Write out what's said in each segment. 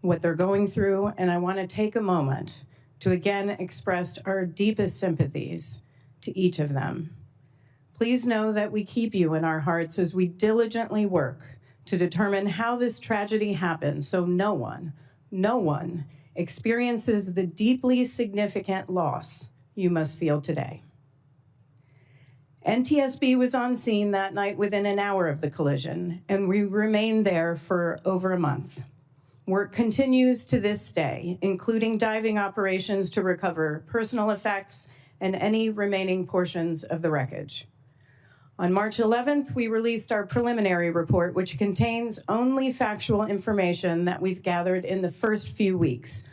what they're going through, and I want to take a moment to again express our deepest sympathies to each of them. Please know that we keep you in our hearts as we diligently work to determine how this tragedy happened so no one experiences the deeply significant loss you must feel today. NTSB was on scene that night within an hour of the collision, and we remained there for over a month. Work continues to this day, including diving operations to recover personal effects and any remaining portions of the wreckage. On March 11th, we released our preliminary report, which contains only factual information that we've gathered in the first few weeks,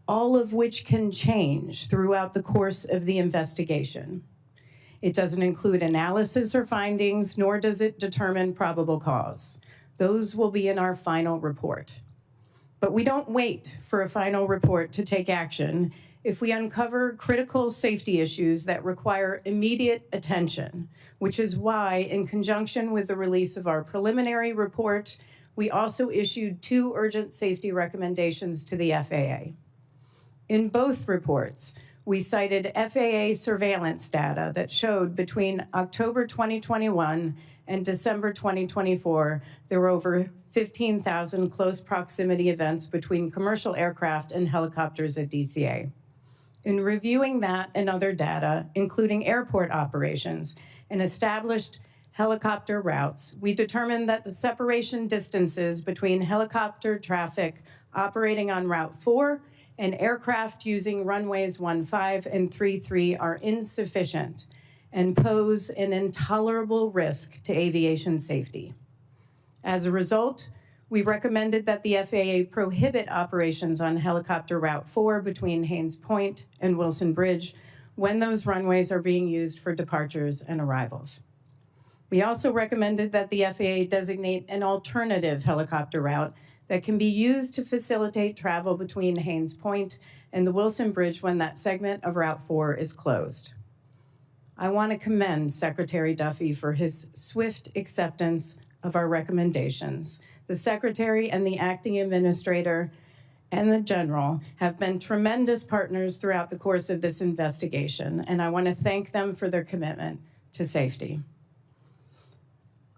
all of which can change throughout the course of the investigation. It doesn't include analysis or findings, nor does it determine probable cause. Those will be in our final report. But we don't wait for a final report to take action if we uncover critical safety issues that require immediate attention, which is why, in conjunction with the release of our preliminary report, we also issued 2 urgent safety recommendations to the FAA. In both reports, we cited FAA surveillance data that showed between October 2021 and December 2024, there were over 15,000 close proximity events between commercial aircraft and helicopters at DCA. In reviewing that and other data, including airport operations and established helicopter routes, we determined that the separation distances between helicopter traffic operating on Route 4 and aircraft using runways 15 and 33 are insufficient and pose an intolerable risk to aviation safety. As a result, we recommended that the FAA prohibit operations on helicopter Route 4 between Haynes Point and Wilson Bridge when those runways are being used for departures and arrivals. We also recommended that the FAA designate an alternative helicopter route that can be used to facilitate travel between Haynes Point and the Wilson Bridge when that segment of Route 4 is closed. I want to commend Secretary Duffy for his swift acceptance of our recommendations. The Secretary and the Acting Administrator and the General have been tremendous partners throughout the course of this investigation, and I want to thank them for their commitment to safety.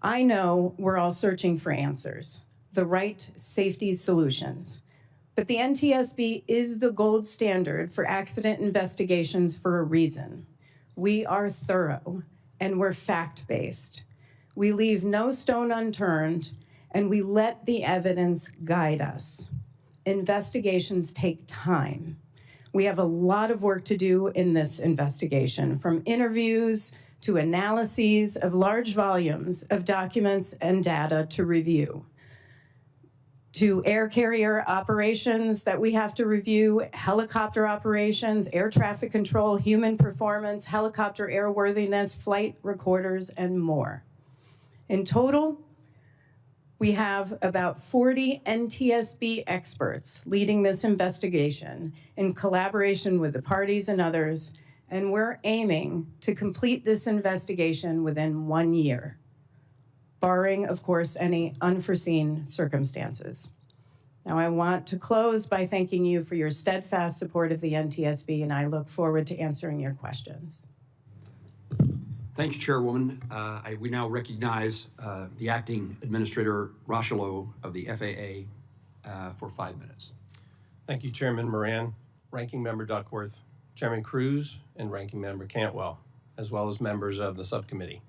I know we're all searching for answers, the right safety solutions, but the NTSB is the gold standard for accident investigations for a reason. We are thorough and we're fact-based. We leave no stone unturned and we let the evidence guide us. Investigations take time. We have a lot of work to do in this investigation, from interviews to analyses of large volumes of documents and data to review, to air carrier operations that we have to review, helicopter operations, air traffic control, human performance, helicopter airworthiness, flight recorders, and more. In total, we have about 40 NTSB experts leading this investigation in collaboration with the parties and others, and we're aiming to complete this investigation within 1 year, barring, of course, any unforeseen circumstances. Now, I want to close by thanking you for your steadfast support of the NTSB, and I look forward to answering your questions. Thank you, Chairwoman. We now recognize the Acting Administrator Rocheleau of the FAA for 5 minutes. Thank you, Chairman Moran, Ranking Member Duckworth, Chairman Cruz, and Ranking Member Cantwell, as well as members of the subcommittee.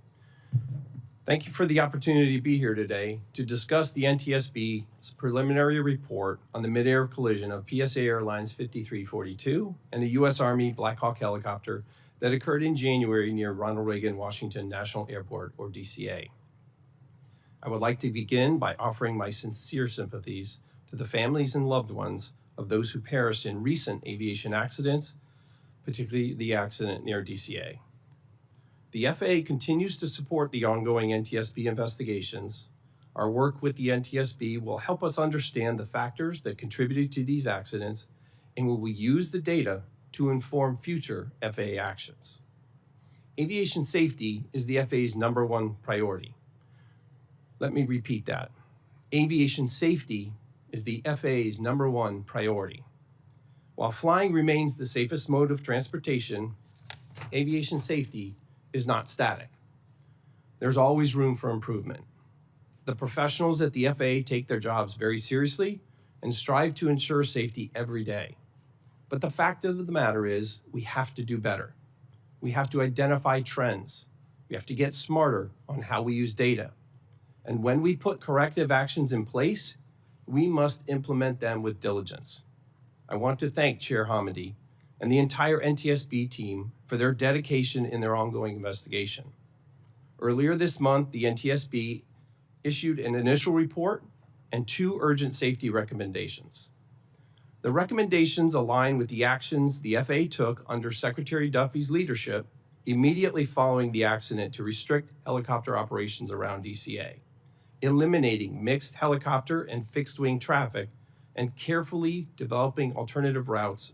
Thank you for the opportunity to be here today to discuss the NTSB's preliminary report on the mid-air collision of PSA Airlines 5342 and the U.S. Army Blackhawk helicopter that occurred in January near Ronald Reagan Washington National Airport, or DCA. I would like to begin by offering my sincere sympathies to the families and loved ones of those who perished in recent aviation accidents, particularly the accident near DCA. The FAA continues to support the ongoing NTSB investigations. Our work with the NTSB will help us understand the factors that contributed to these accidents, and we will use the data to inform future FAA actions. Aviation safety is the FAA's #1 priority. Let me repeat that. Aviation safety is the FAA's #1 priority. While flying remains the safest mode of transportation, aviation safety is not static. There's always room for improvement. The professionals at the FAA take their jobs very seriously and strive to ensure safety every day. But the fact of the matter is, we have to do better. We have to identify trends. We have to get smarter on how we use data. And when we put corrective actions in place, we must implement them with diligence. I want to thank Chair Hamady and the entire NTSB team for their dedication in their ongoing investigation. Earlier this month, the NTSB issued an initial report and 2 urgent safety recommendations. The recommendations align with the actions the FAA took under Secretary Duffy's leadership immediately following the accident to restrict helicopter operations around DCA, eliminating mixed helicopter and fixed-wing traffic, and carefully developing alternative routes.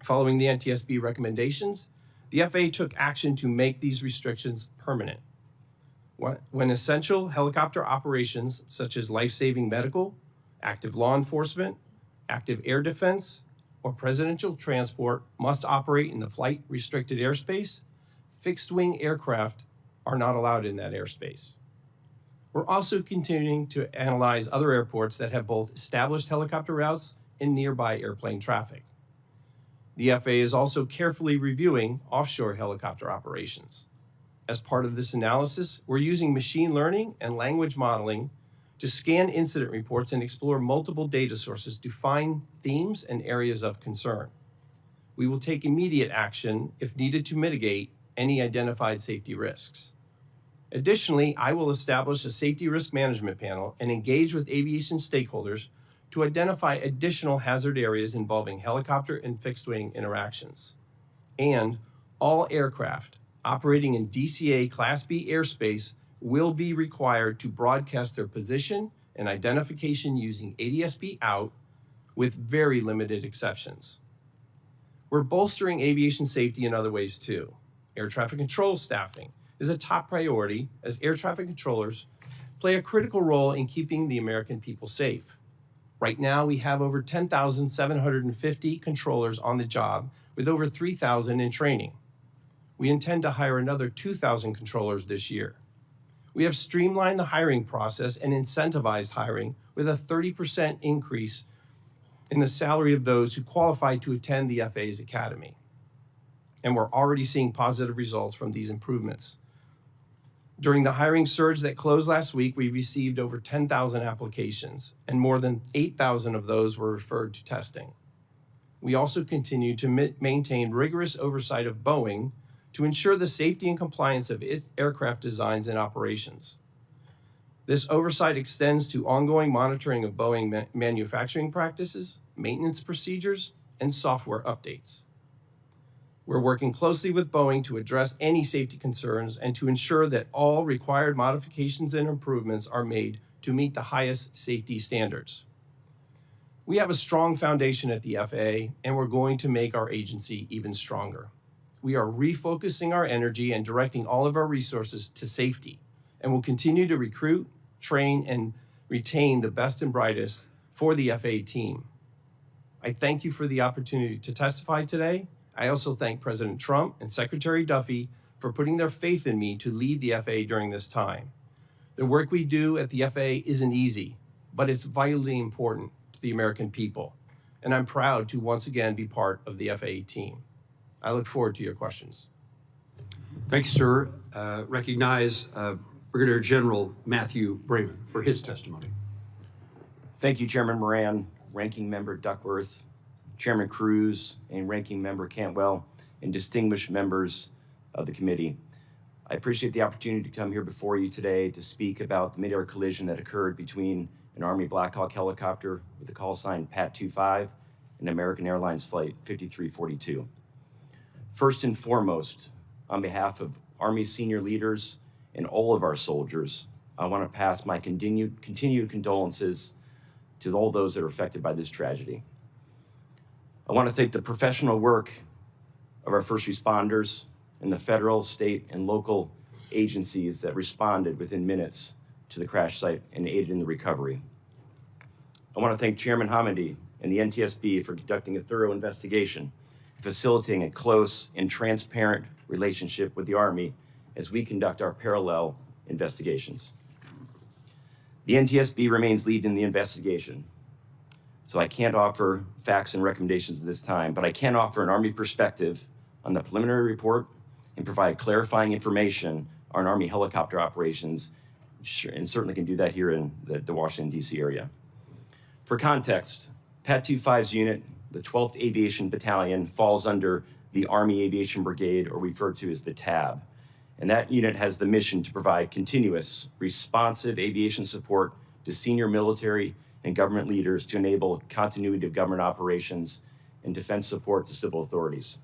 Following the NTSB recommendations, the FAA took action to make these restrictions permanent. When essential helicopter operations such as life-saving medical, active law enforcement, active air defense, or presidential transport must operate in the flight-restricted airspace, fixed-wing aircraft are not allowed in that airspace. We're also continuing to analyze other airports that have both established helicopter routes and nearby airplane traffic. The FAA is also carefully reviewing offshore helicopter operations. As part of this analysis, we're using machine learning and language modeling to scan incident reports and explore multiple data sources to find themes and areas of concern. We will take immediate action if needed to mitigate any identified safety risks. Additionally, I will establish a safety risk management panel and engage with aviation stakeholders to identify additional hazard areas involving helicopter and fixed-wing interactions. And all aircraft operating in DCA Class B airspace will be required to broadcast their position and identification using ADS-B out, with very limited exceptions. We're bolstering aviation safety in other ways too. Air traffic control staffing is a top priority as air traffic controllers play a critical role in keeping the American people safe. Right now, we have over 10,750 controllers on the job with over 3,000 in training. We intend to hire another 2,000 controllers this year. We have streamlined the hiring process and incentivized hiring with a 30% increase in the salary of those who qualify to attend the FAA's academy. And we're already seeing positive results from these improvements. During the hiring surge that closed last week, we received over 10,000 applications, and more than 8,000 of those were referred to testing. We also continue to maintain rigorous oversight of Boeing to ensure the safety and compliance of its aircraft designs and operations. This oversight extends to ongoing monitoring of Boeing manufacturing practices, maintenance procedures, and software updates. We're working closely with Boeing to address any safety concerns and to ensure that all required modifications and improvements are made to meet the highest safety standards. We have a strong foundation at the FAA, and we're going to make our agency even stronger. We are refocusing our energy and directing all of our resources to safety, and will continue to recruit, train, and retain the best and brightest for the FAA team. I thank you for the opportunity to testify today. I also thank President Trump and Secretary Duffy for putting their faith in me to lead the FAA during this time. The work we do at the FAA isn't easy, but it's vitally important to the American people, and I'm proud to once again be part of the FAA team. I look forward to your questions. Thank you, sir. Recognize Brigadier General Matthew Brayman for his testimony. Thank you, Chairman Moran, Ranking Member Duckworth, Chairman Cruz, and Ranking Member Cantwell, and distinguished members of the committee. I appreciate the opportunity to come here before you today to speak about the mid-air collision that occurred between an Army Blackhawk helicopter with the call sign PAT-25 and American Airlines Flight 5342. First and foremost, on behalf of Army senior leaders and all of our soldiers, I want to pass my continued condolences to all those that are affected by this tragedy. I want to thank the professional work of our first responders and the federal, state, and local agencies that responded within minutes to the crash site and aided in the recovery. I want to thank Chairman Hamidi and the NTSB for conducting a thorough investigation, facilitating a close and transparent relationship with the Army as we conduct our parallel investigations. The NTSB remains lead in the investigation, so I can't offer facts and recommendations at this time, but I can offer an Army perspective on the preliminary report and provide clarifying information on Army helicopter operations, and certainly can do that here in the Washington, D.C. area. For context, Pat 25's unit, the 12th Aviation Battalion, falls under the Army Aviation Brigade, or referred to as the TAB. And that unit has the mission to provide continuous, responsive aviation support to senior military and government leaders to enable continuity of government operations and defense support to civil authorities.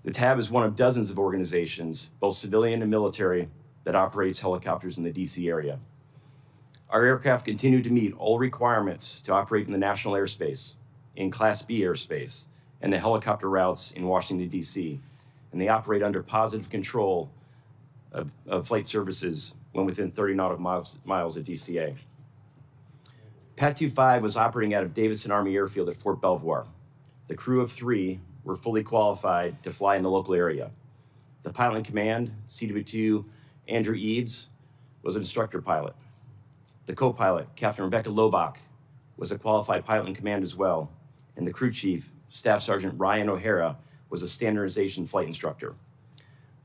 The TAB is one of dozens of organizations, both civilian and military, that operates helicopters in the DC area. Our aircraft continue to meet all requirements to operate in the national airspace, in Class B airspace, and the helicopter routes in Washington, D.C., and they operate under positive control of flight services when within 30 nautical miles of DCA. Pat 25 was operating out of Davidson Army Airfield at Fort Belvoir. The crew of 3 were fully qualified to fly in the local area. The pilot in command, CW2 Andrew Eads, was an instructor pilot. The co-pilot, Captain Rebecca Lobach, was a qualified pilot in command as well, and the crew chief, Staff Sergeant Ryan O'Hara, was a standardization flight instructor.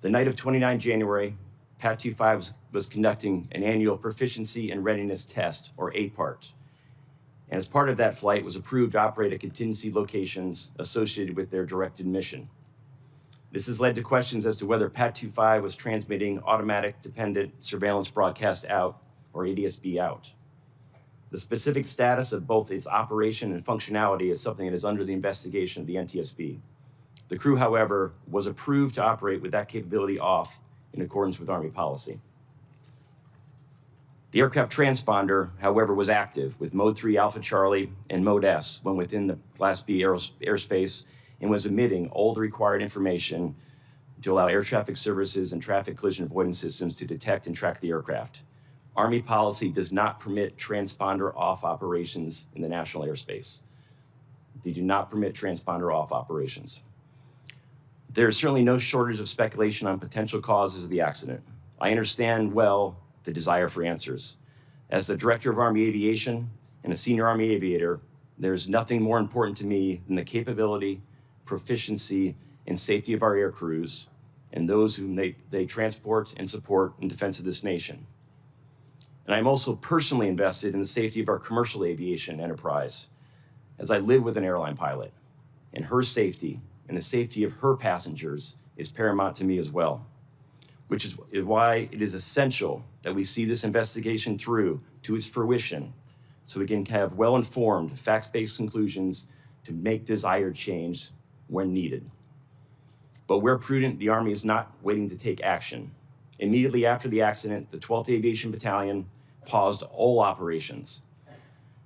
The night of 29 January, Pat 25 was conducting an annual proficiency and readiness test, or APART. And as part of that flight, was approved to operate at contingency locations associated with their directed mission. This has led to questions as to whether Pat 25 was transmitting automatic dependent surveillance broadcast out, or ADSB out. The specific status of both its operation and functionality is something that is under the investigation of the NTSB. The crew, however, was approved to operate with that capability off in accordance with Army policy. The aircraft transponder, however, was active with Mode 3 Alpha Charlie and Mode S when within the Class B airspace, and was emitting all the required information to allow air traffic services and traffic collision avoidance systems to detect and track the aircraft. Army policy does not permit transponder off operations in the national airspace. They do not permit transponder off operations. There is certainly no shortage of speculation on potential causes of the accident. I understand well the desire for answers. As the director of Army Aviation and a senior Army aviator, there is nothing more important to me than the capability, proficiency, and safety of our air crews and those whom they transport and support in defense of this nation. And I'm also personally invested in the safety of our commercial aviation enterprise, as I live with an airline pilot, and her safety and the safety of her passengers is paramount to me as well, which is why it is essential that we see this investigation through to its fruition so we can have well-informed, fact-based conclusions to make desired change when needed. But where prudent, the Army is not waiting to take action. Immediately after the accident, the 12th Aviation Battalion paused all operations.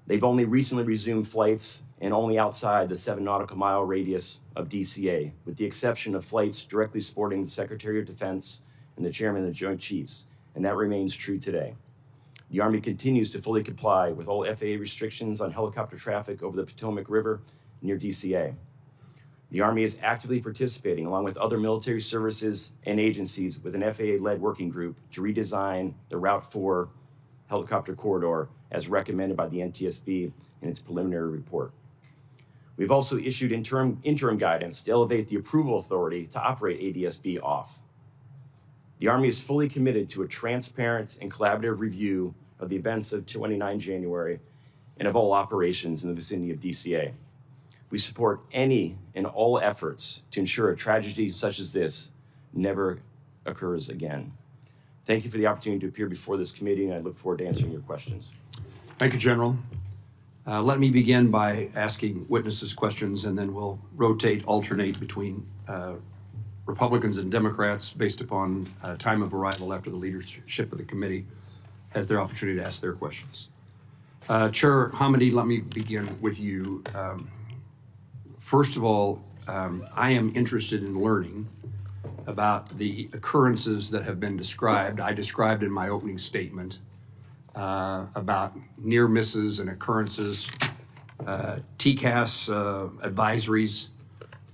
They've only recently resumed flights and only outside the 7 nautical mile radius of DCA, with the exception of flights directly supporting the Secretary of Defense and the Chairman of the Joint Chiefs, and that remains true today. The Army continues to fully comply with all FAA restrictions on helicopter traffic over the Potomac River near DCA. The Army is actively participating, along with other military services and agencies, with an FAA-led working group to redesign the Route 4 helicopter corridor as recommended by the NTSB in its preliminary report. We've also issued interim guidance to elevate the approval authority to operate ADSB off. The Army is fully committed to a transparent and collaborative review of the events of 29 January and of all operations in the vicinity of DCA. We support any and all efforts to ensure a tragedy such as this never occurs again. Thank you for the opportunity to appear before this committee, and I look forward to answering your questions. Thank you, General. Let me begin by asking witnesses questions, and then we'll alternate between Republicans and Democrats based upon time of arrival after the leadership of the committee has their opportunity to ask their questions. Chair Hamidi, let me begin with you. First of all, I am interested in learning about the occurrences that have been described. I described in my opening statement about near misses and occurrences, TCAS advisories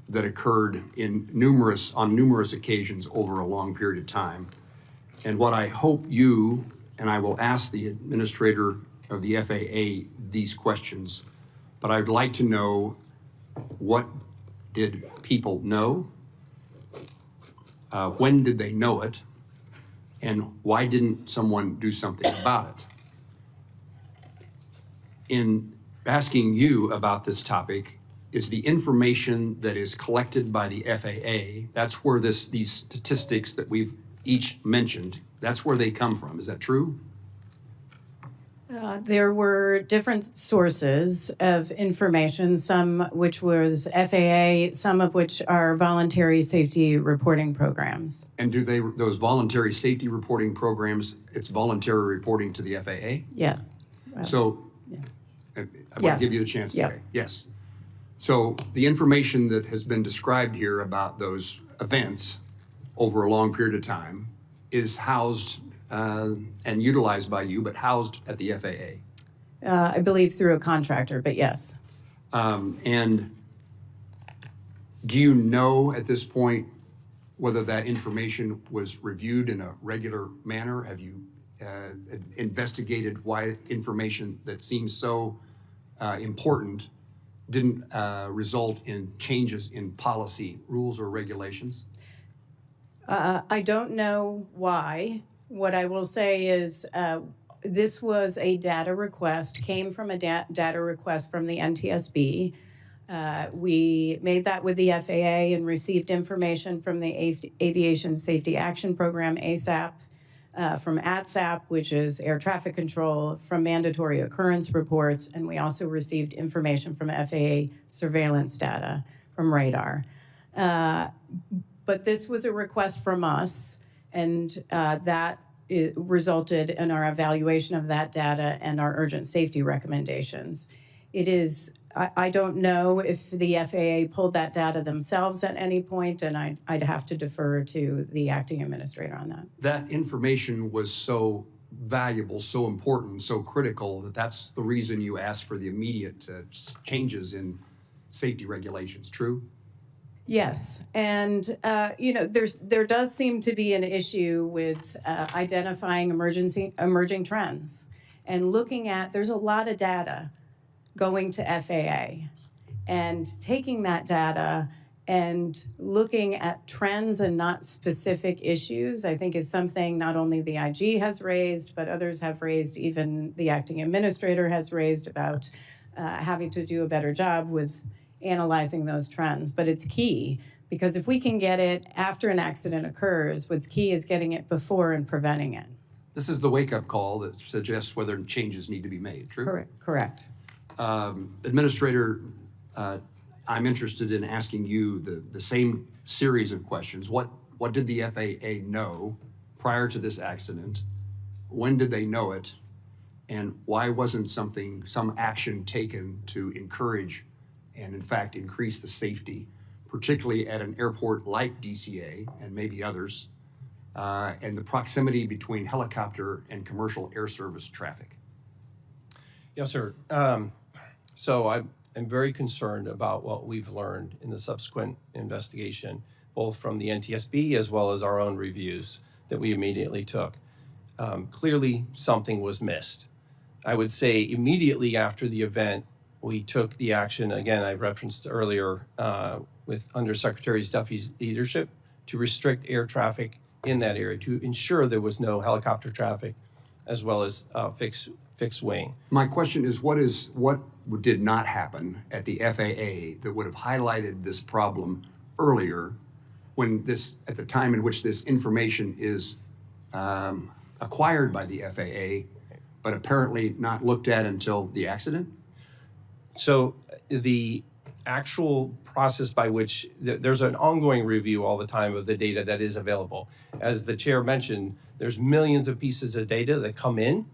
that occurred on numerous occasions over a long period of time. And what I hope you, and I will ask the administrator of the FAA these questions, but I'd like to know, what did people know? When did they know it? And why didn't someone do something about it? In asking you about this topic, is the information that is collected by the FAA, that's where these statistics that we've each mentioned, that's where they come from. Is that true? There were different sources of information, some which was FAA, some of which are voluntary safety reporting programs. And do those voluntary safety reporting programs, it's voluntary reporting to the FAA? Yes. So, I want Yes. to give you the chance Yeah. today. Yes. So the information that has been described here about those events over a long period of time is housed and utilized by you, but housed at the FAA. I believe through a contractor, but yes. And do you know at this point whether that information was reviewed in a regular manner? Have you investigated why information that seems so important didn't result in changes in policy, rules, or regulations? I don't know why. What I will say is this was a data request, came from a data request from the NTSB. We made that with the FAA and received information from the Aviation Safety Action Program, ASAP, from ATSAP, which is air traffic control, from mandatory occurrence reports, and we also received information from FAA surveillance data from radar. But this was a request from us, and that resulted in our evaluation of that data and our urgent safety recommendations. It is, I don't know if the FAA pulled that data themselves at any point, and I'd have to defer to the acting administrator on that. That information was so valuable, so important, so critical that that's the reason you asked for the immediate changes in safety regulations, true? Yes, and there does seem to be an issue with identifying emerging trends, and looking at, there's a lot of data going to FAA, and taking that data and looking at trends and not specific issues, I think is something not only the IG has raised, but others have raised, even the acting administrator has raised, about having to do a better job with analyzing those trends. But it's key, because if we can get it after an accident occurs, what's key is getting it before and preventing it. This is the wake-up call that suggests whether changes need to be made, true? Correct. Administrator, I'm interested in asking you the same series of questions. What did the FAA know prior to this accident? When did they know it? And why wasn't some action taken to encourage and in fact increase the safety, particularly at an airport like DCA and maybe others, and the proximity between helicopter and commercial air service traffic? Yes, sir. So I'm very concerned about what we've learned in the subsequent investigation, both from the NTSB as well as our own reviews that we immediately took. Clearly, something was missed. I would say immediately after the event, we took the action, again, I referenced earlier, with Undersecretary Duffy's leadership, to restrict air traffic in that area, to ensure there was no helicopter traffic, as well as fixed wing. My question is, what did not happen at the FAA that would have highlighted this problem earlier, at the time in which this information is acquired by the FAA, but apparently not looked at until the accident? So the actual process by which there's an ongoing review all the time of the data that is available. As the chair mentioned, there's millions of pieces of data that come in,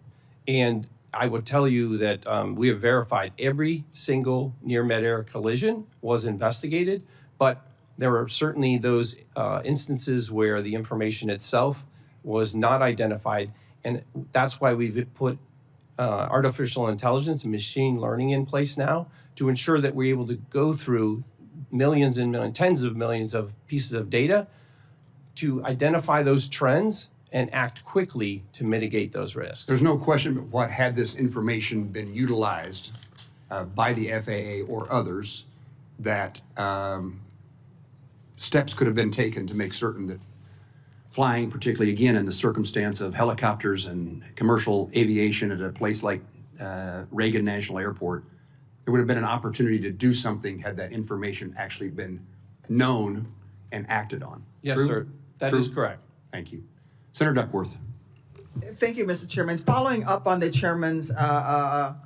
and I would tell you that we have verified every single near mid-air collision was investigated, but there are certainly those instances where the information itself was not identified, and that's why we've put artificial intelligence and machine learning in place now to ensure that we're able to go through millions and millions, tens of millions of pieces of data to identify those trends and act quickly to mitigate those risks. There's no question but what, had this information been utilized by the FAA or others, that steps could have been taken to make certain that flying, particularly again in the circumstance of helicopters and commercial aviation at a place like Reagan National Airport, there would have been an opportunity to do something had that information actually been known and acted on. Yes, True? sir. That True? is correct. Thank you. Senator Duckworth. Thank you, Mr. Chairman. Following up on the chairman's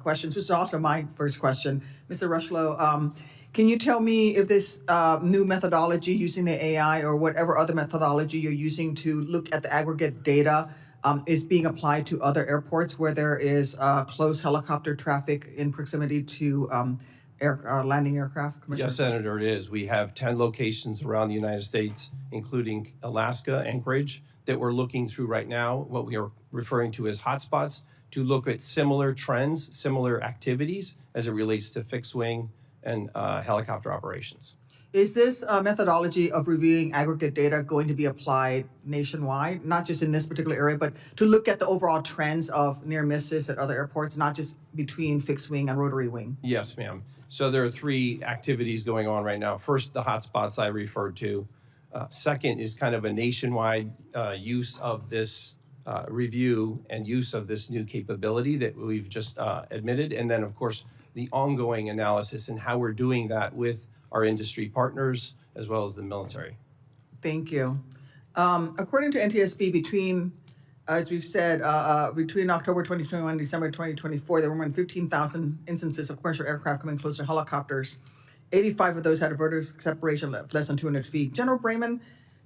questions, which is also my first question, Mr. Rushlow, can you tell me if this new methodology using the AI or whatever other methodology you're using to look at the aggregate data is being applied to other airports where there is close helicopter traffic in proximity to landing aircraft? Commissioner? Yes, Senator, it is. We have 10 locations around the United States, including Alaska, Anchorage, that we're looking through right now, what we are referring to as hotspots, to look at similar trends, similar activities as it relates to fixed wing and helicopter operations. Is this methodology of reviewing aggregate data going to be applied nationwide, not just in this particular area, but to look at the overall trends of near misses at other airports, not just between fixed wing and rotary wing? Yes, ma'am. So there are 3 activities going on right now. First, the hotspots I referred to. Second is kind of a nationwide use of this review and use of this new capability that we've just admitted. And then, of course, the ongoing analysis and how we're doing that with our industry partners as well as the military. Thank you. According to NTSB, between, as we've said, between October 2021 and December 2024, there were more than 15,000 instances of commercial aircraft coming close to helicopters. 85 of those had a vertical separation of less than 200 feet. General Brayman,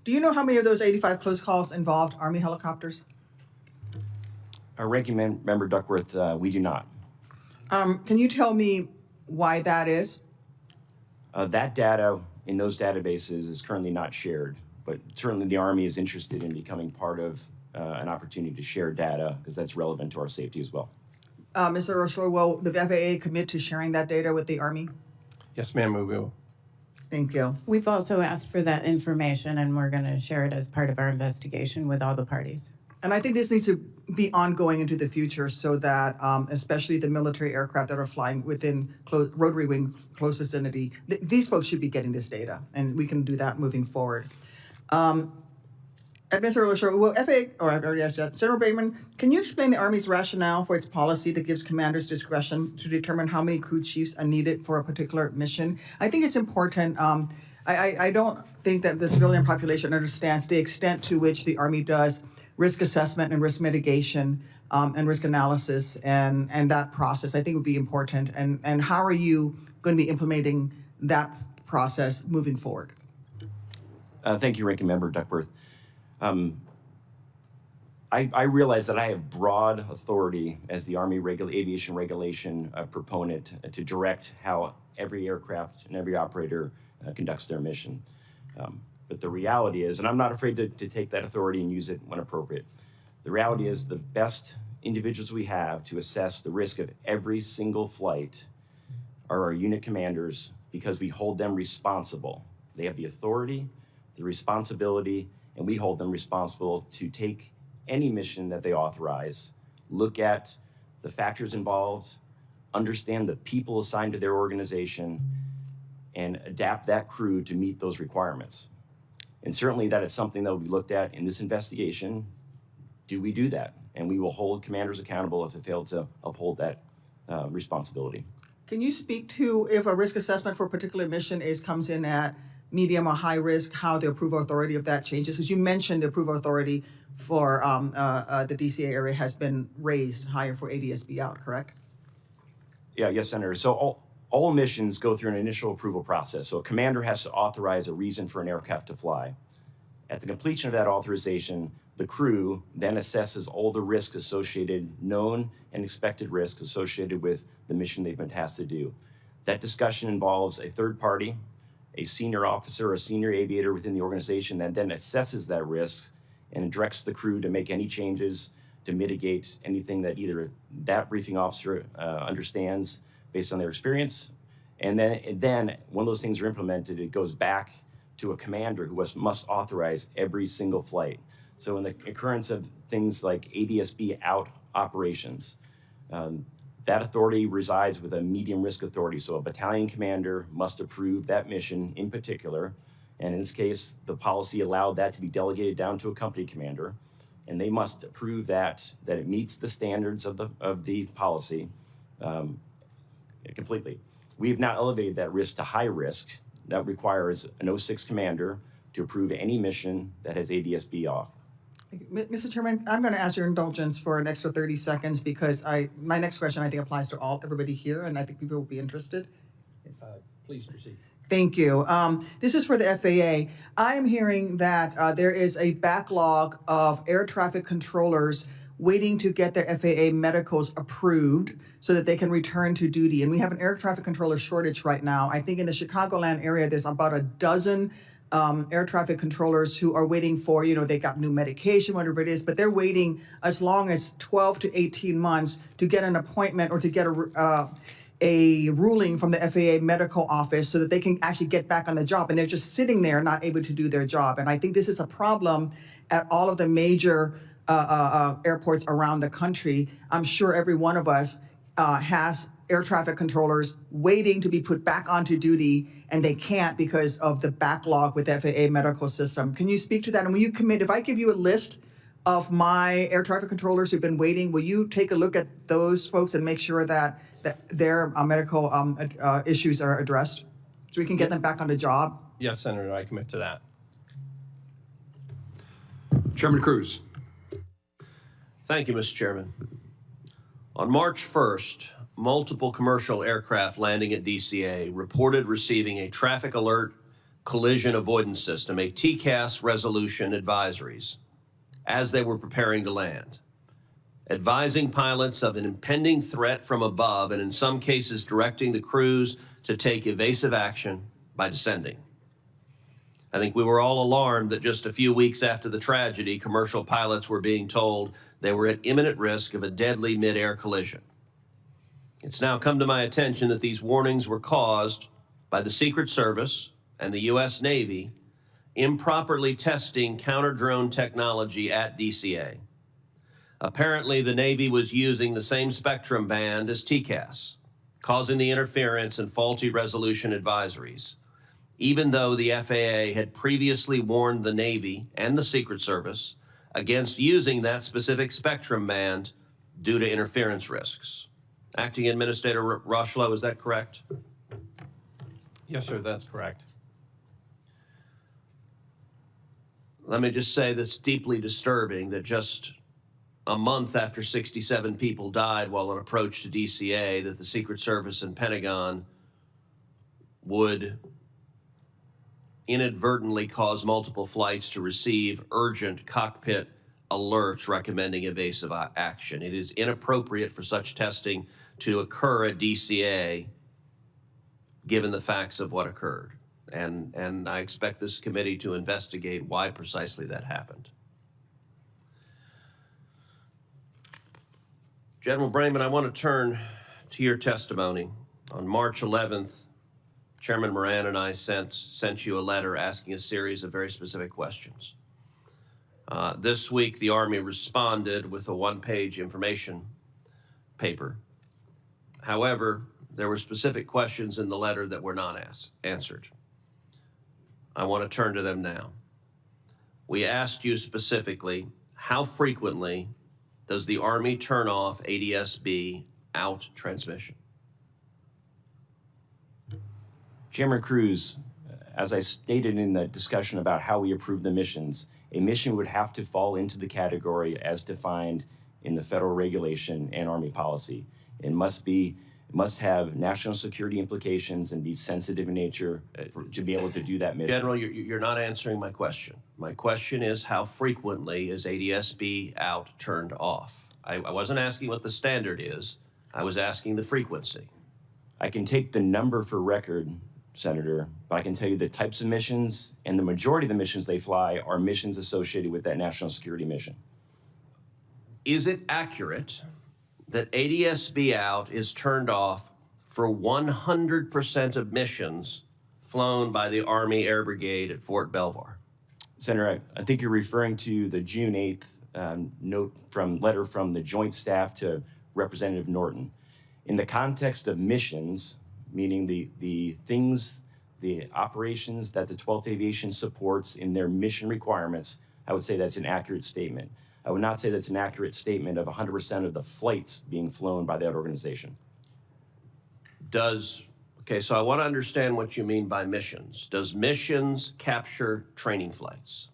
do you know how many of those 85 close calls involved Army helicopters? Ranking Member Duckworth, we do not. Can you tell me why that is? That data in those databases is currently not shared, but certainly the Army is interested in becoming part of an opportunity to share data because that's relevant to our safety as well. Mr. Rushlow, will the FAA commit to sharing that data with the Army? Yes, ma'am, we will. Thank you. We've also asked for that information, and we're going to share it as part of our investigation with all the parties. And I think this needs to be ongoing into the future so that especially the military aircraft that are flying within rotary wing close vicinity, these folks should be getting this data, and we can do that moving forward. Mr. Rushlow, will FAA, or I've already asked that, General Brayman, can you explain the Army's rationale for its policy that gives commanders discretion to determine how many crew chiefs are needed for a particular mission? I think it's important. I don't think that the civilian population understands the extent to which the Army does risk assessment and risk mitigation and risk analysis and that process. I think would be important. And how are you going to be implementing that process moving forward? Thank you, Ranking Member Duckworth. I realize that I have broad authority as the Army aviation regulation proponent to direct how every aircraft and every operator conducts their mission. But the reality is, and I'm not afraid to take that authority and use it when appropriate, the reality is the best individuals we have to assess the risk of every single flight are our unit commanders because we hold them responsible. They have the authority, the responsibility, and we hold them responsible to take any mission that they authorize, look at the factors involved, understand the people assigned to their organization, and adapt that crew to meet those requirements. And certainly that is something that will be looked at in this investigation. Do we do that? And we will hold commanders accountable if they fail to uphold that responsibility. Can you speak to if a risk assessment for a particular mission comes in at medium or high risk, how the approval authority of that changes? Because you mentioned the approval authority for the DCA area has been raised higher for ADSB out, correct? Yes, Senator. So all missions go through an initial approval process. So a commander has to authorize a reason for an aircraft to fly. At the completion of that authorization, the crew then assesses all the risks associated, known and expected risks associated with the mission they've been tasked to do. That discussion involves a third party, a senior officer or senior aviator within the organization that then assesses that risk and directs the crew to make any changes to mitigate anything that either that briefing officer understands based on their experience. And then when those things are implemented, it goes back to a commander who must authorize every single flight. So in the occurrence of things like ADSB out operations, that authority resides with a medium risk authority. So a battalion commander must approve that mission in particular. And in this case, the policy allowed that to be delegated down to a company commander. And they must approve that it meets the standards of the policy completely. We have now elevated that risk to high risk. That requires an 06 commander to approve any mission that has ADSB off. Mr. Chairman, I'm going to ask your indulgence for an extra 30 seconds because my next question I think applies to everybody here, and I think people will be interested. Please proceed. Thank you. This is for the FAA. I am hearing that there is a backlog of air traffic controllers waiting to get their FAA medicals approved so that they can return to duty. And we have an air traffic controller shortage right now. I think in the Chicagoland area, there's about a dozen air traffic controllers who are waiting for, they got new medication, whatever it is, but they're waiting as long as 12 to 18 months to get an appointment or to get a ruling from the FAA medical office so that they can actually get back on the job. And they're just sitting there not able to do their job. And I think this is a problem at all of the major airports around the country. I'm sure every one of us has air traffic controllers waiting to be put back onto duty, and they can't because of the backlog with the FAA medical system. Can you speak to that? And when you commit, if I give you a list of my air traffic controllers who've been waiting, will you take a look at those folks and make sure that their medical issues are addressed so we can get them back on the job? Yes, Senator, I commit to that. Chairman Cruz. Thank you, Mr. Chairman. On March 1st, multiple commercial aircraft landing at DCA reported receiving a traffic alert collision avoidance system, a TCAS resolution advisories, as they were preparing to land, advising pilots of an impending threat from above and in some cases directing the crews to take evasive action by descending. I think we were all alarmed that just a few weeks after the tragedy, commercial pilots were being told they were at imminent risk of a deadly mid-air collision. It's now come to my attention that these warnings were caused by the Secret Service and the U.S. Navy improperly testing counter-drone technology at DCA. Apparently, the Navy was using the same spectrum band as TCAS, causing the interference and faulty resolution advisories, even though the FAA had previously warned the Navy and the Secret Service against using that specific spectrum band due to interference risks. Acting Administrator Rocheleau, is that correct? Yes, sir, that's correct. Let me just say that's deeply disturbing that just a month after 67 people died while on approach to DCA, that the Secret Service and Pentagon would inadvertently cause multiple flights to receive urgent cockpit alerts recommending evasive action. It is inappropriate for such testing to occur at DCA given the facts of what occurred. And I expect this committee to investigate why precisely that happened. General Brayman, I want to turn to your testimony. On March 11th, Chairman Moran and I sent you a letter asking a series of very specific questions. This week, the Army responded with a one-page information paper. However, there were specific questions in the letter that were not answered. I want to turn to them now. We asked you specifically, how frequently does the Army turn off ADSB out transmission? Chairman Cruz, as I stated in the discussion about how we approve the missions, a mission would have to fall into the category as defined in the federal regulation and Army policy. It must have national security implications and be sensitive in nature to be able to do that mission. General, you're not answering my question. My question is, how frequently is ADSB out turned off? I wasn't asking what the standard is. I was asking the frequency. I can take the number for record, Senator, but I can tell you the types of missions, and the majority of the missions they fly are missions associated with that national security mission. Is it accurate that ADSB out is turned off for 100% of missions flown by the Army Air Brigade at Fort Belvoir? Senator, I think you're referring to the June 8th letter from the Joint Staff to Representative Norton. In the context of missions, meaning the things, the operations that the 12th Aviation supports in their mission requirements, I would say that's an accurate statement. I would not say that's an accurate statement of 100% of the flights being flown by that organization. Okay, so I want to understand what you mean by missions. Does missions capture training flights?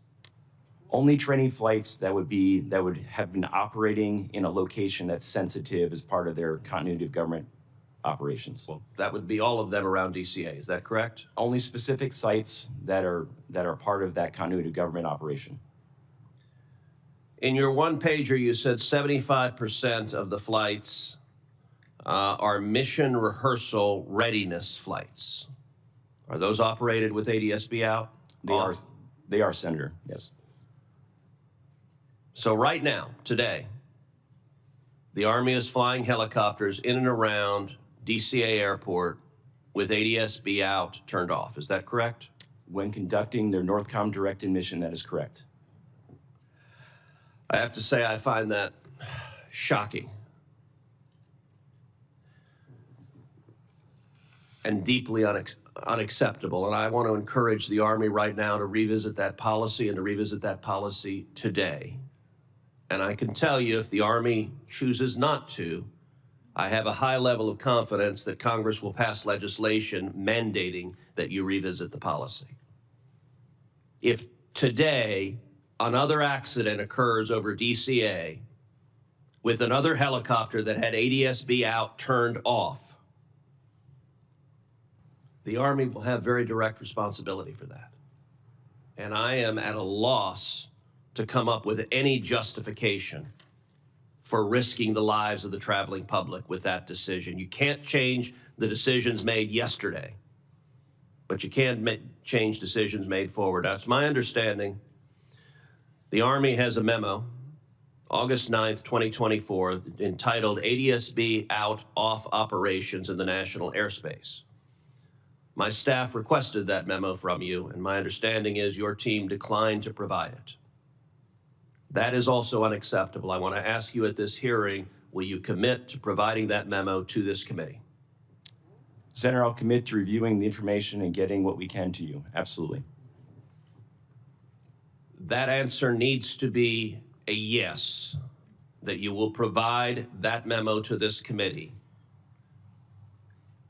Only training flights that would have been operating in a location that's sensitive as part of their continuity of government operations. Well, that would be all of them around DCA, is that correct? Only specific sites that are part of that continuity of government operation. In your one-pager, you said 75% of the flights are mission rehearsal readiness flights. Are those operated with ADSB out? They are, Senator, yes. So right now, today, the Army is flying helicopters in and around DCA Airport with ADSB out turned off. Is that correct? When conducting their NORTHCOM directed mission, that is correct. I have to say I find that shocking and deeply unacceptable. And I want to encourage the Army right now to revisit that policy and to revisit that policy today. And I can tell you, if the Army chooses not to, I have a high level of confidence that Congress will pass legislation mandating that you revisit the policy. If today another accident occurs over DCA with another helicopter that had ADSB out turned off, the Army will have very direct responsibility for that. And I am at a loss to come up with any justification for risking the lives of the traveling public with that decision. You can't change the decisions made yesterday, but you can change decisions made forward. That's my understanding. The Army has a memo, August 9th, 2024, entitled ADSB Out Off Operations in the National Airspace. My staff requested that memo from you, and my understanding is your team declined to provide it. That is also unacceptable. I want to ask you at this hearing, will you commit to providing that memo to this committee? Senator, I'll commit to reviewing the information and getting what we can to you. Absolutely. That answer needs to be a yes, that you will provide that memo to this committee.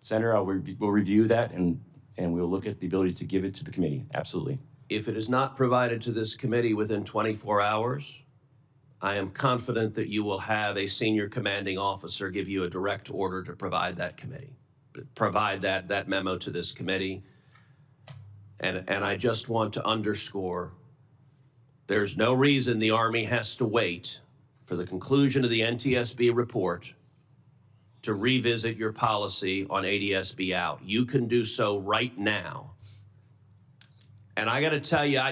Senator, we'll review that and we'll look at the ability to give it to the committee. Absolutely. If it is not provided to this committee within 24 hours, I am confident that you will have a senior commanding officer give you a direct order to provide that that memo to this committee. And I just want to underscore, there's no reason the Army has to wait for the conclusion of the NTSB report to revisit your policy on ADSB out. You can do so right now. And I got to tell you,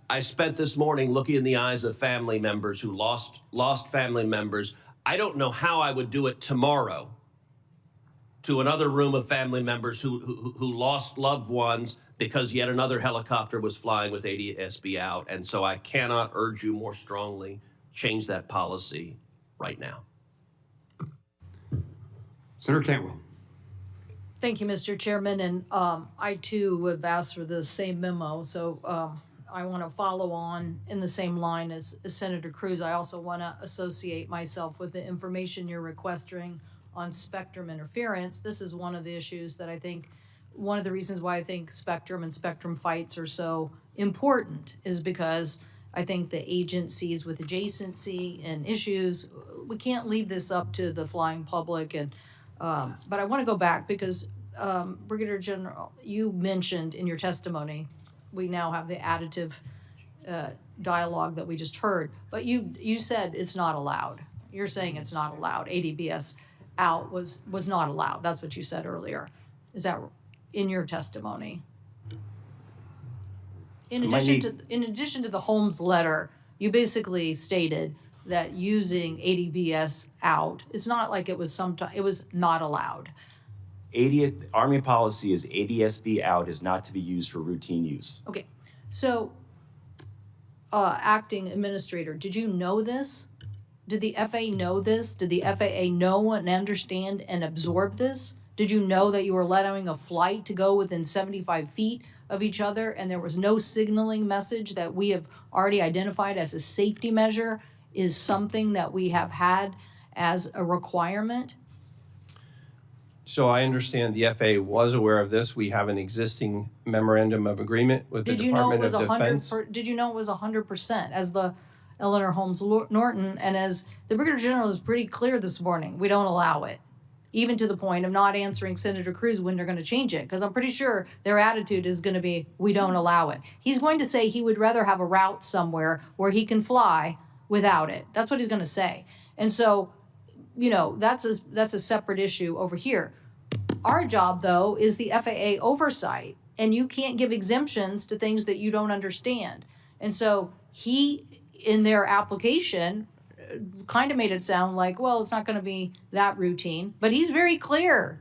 I spent this morning looking in the eyes of family members who lost family members. I don't know how I would do it tomorrow to another room of family members who lost loved ones because yet another helicopter was flying with ADSB out. And so I cannot urge you more strongly, change that policy right now. Senator Cantwell. Thank you, Mr. Chairman, and I too have asked for the same memo, so I want to follow on in the same line as Senator Cruz. I also want to associate myself with the information you're requesting on spectrum interference. This is one of the issues that I think, one of the reasons why I think spectrum and spectrum fights are so important is because I think the agencies with adjacency and issues, we can't leave this up to the flying public. And but I want to go back because Brigadier General, you mentioned in your testimony, we now have the additive dialogue that we just heard, but you said it's not allowed. You're saying it's not allowed. ADBS out was not allowed. That's what you said earlier. Is that in your testimony? In addition to the Holmes letter, you basically stated that using ADBS out, it's not like it was it was not allowed. Army policy is ADSB out is not to be used for routine use. Okay, so, acting administrator, did you know this? Did the FAA know this? Did the FAA know and understand and absorb this? Did you know that you were allowing a flight to go within 75 feet of each other and there was no signaling message that we have already identified as a safety measure is something that we have had as a requirement? So I understand the FAA was aware of this. We have an existing memorandum of agreement with the Did you know it Department was of Defense. Did you know it was 100% as the Eleanor Holmes Norton and as the Brigadier General is pretty clear this morning, we don't allow it. Even to the point of not answering Senator Cruz when they're going to change it, because I'm pretty sure their attitude is going to be, we don't allow it. He's going to say he would rather have a route somewhere where he can fly without it. That's what he's going to say. And so, you know, that's a separate issue over here. Our job, though, is the FAA oversight, and you can't give exemptions to things that you don't understand. And so he, in their application, kind of made it sound like, well, it's not going to be that routine. But he's very clear.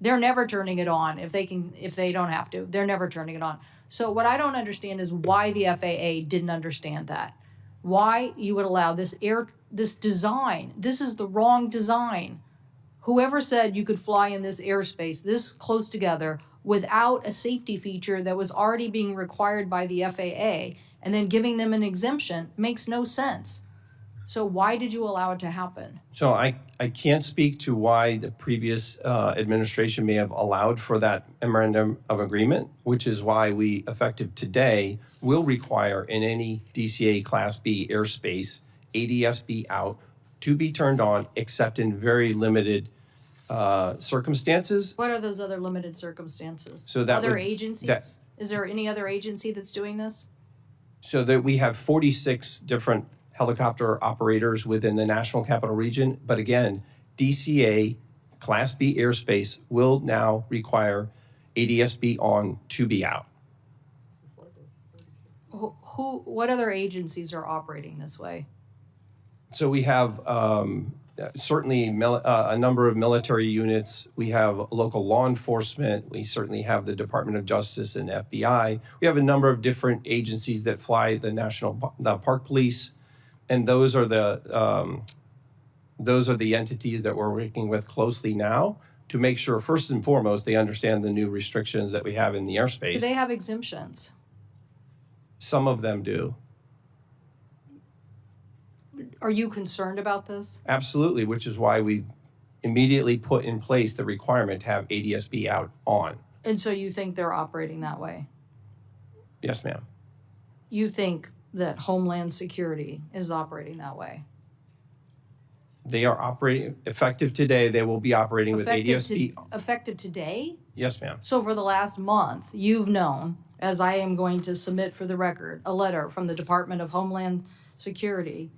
They're never turning it on if they don't have to. They're never turning it on. So what I don't understand is why the FAA didn't understand that. Why you would allow this design. This is the wrong design. Whoever said you could fly in this airspace this close together without a safety feature that was already being required by the FAA and then giving them an exemption makes no sense. So why did you allow it to happen? So I can't speak to why the previous administration may have allowed for that memorandum of agreement, which is why we, effective today, will require in any DCA Class B airspace, ADSB out to be turned on, except in very limited circumstances. What are those other limited circumstances? So that other would- agencies? Is there any other agency that's doing this? So that we have 46 different helicopter operators within the National Capital Region. But again, DCA Class B airspace will now require ADSB on to be out. What other agencies are operating this way? So we have certainly a number of military units. We have local law enforcement. We certainly have the Department of Justice and FBI. We have a number of different agencies that fly the Park Police, and those are the entities that we're working with closely now to make sure, first and foremost, they understand the new restrictions that we have in the Do airspace. they have exemptions? Some of them do. Are you concerned about this? Absolutely, which is why we immediately put in place the requirement to have ADSB out on. And so you think they're operating that way? Yes, ma'am. You think that Homeland Security is operating that way? They are operating, effective today, they will be operating with ADSB. Effective today? Yes, ma'am. So for the last month, you've known, as I am going to submit for the record, a letter from the Department of Homeland Security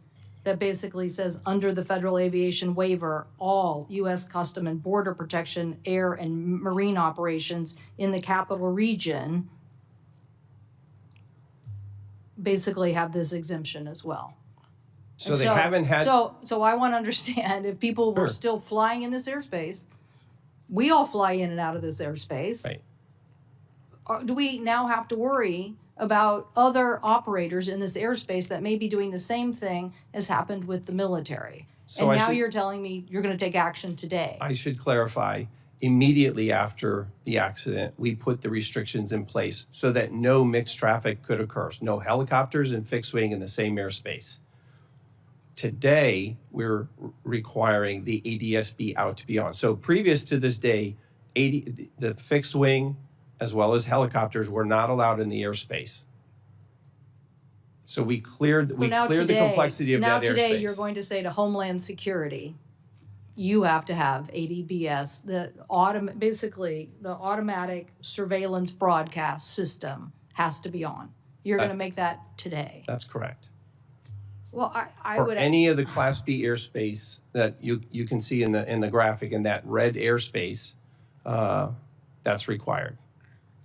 that basically says, under the federal aviation waiver, all U.S. Custom and Border Protection, air and marine operations in the capital region basically have this exemption as well. So they haven't had. So I want to understand, if people were Sure. still flying in this airspace, we all fly in and out of this airspace. Right. Do we now have to worry about other operators in this airspace that may be doing the same thing as happened with the military? So And I now should- you're telling me you're going to take action today. I should clarify, immediately after the accident, we put the restrictions in place so that no mixed traffic could occur. No helicopters and fixed wing in the same airspace. Today, we're requiring the ADSB out to be on. So previous to this day, the fixed wing as well as helicopters were not allowed in the airspace. So we cleared the complexity of that airspace. Now today, you're going to say to Homeland Security, you have to have ADBS, basically the automatic surveillance broadcast system has to be on. You're going to make that today. That's correct. Well, I For would. any of the Class B airspace that you can see in the graphic, in that red airspace, that's required.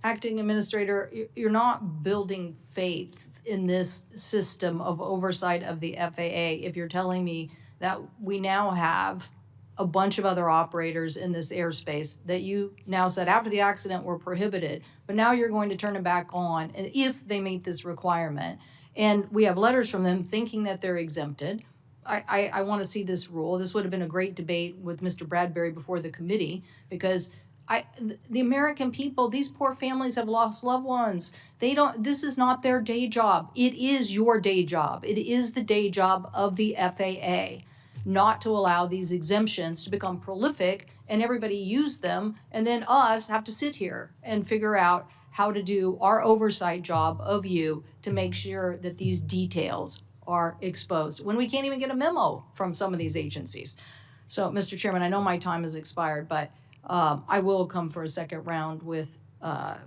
Acting Administrator, you're not building faith in this system of oversight of the FAA if you're telling me that we now have a bunch of other operators in this airspace that you now said after the accident were prohibited, but now you're going to turn it back on, and if they meet this requirement. And we have letters from them thinking that they're exempted. I want to see this rule. This would have been a great debate with Mr. Bradbury before the committee, because the American people, these poor families have lost loved ones. This is not their day job. It is your day job. It is the day job of the FAA not to allow these exemptions to become prolific and everybody use them, and then us have to sit here and figure out how to do our oversight job of you to make sure that these details are exposed when we can't even get a memo from some of these agencies. So, Mr. Chairman, I know my time has expired, but I will come for a second round with the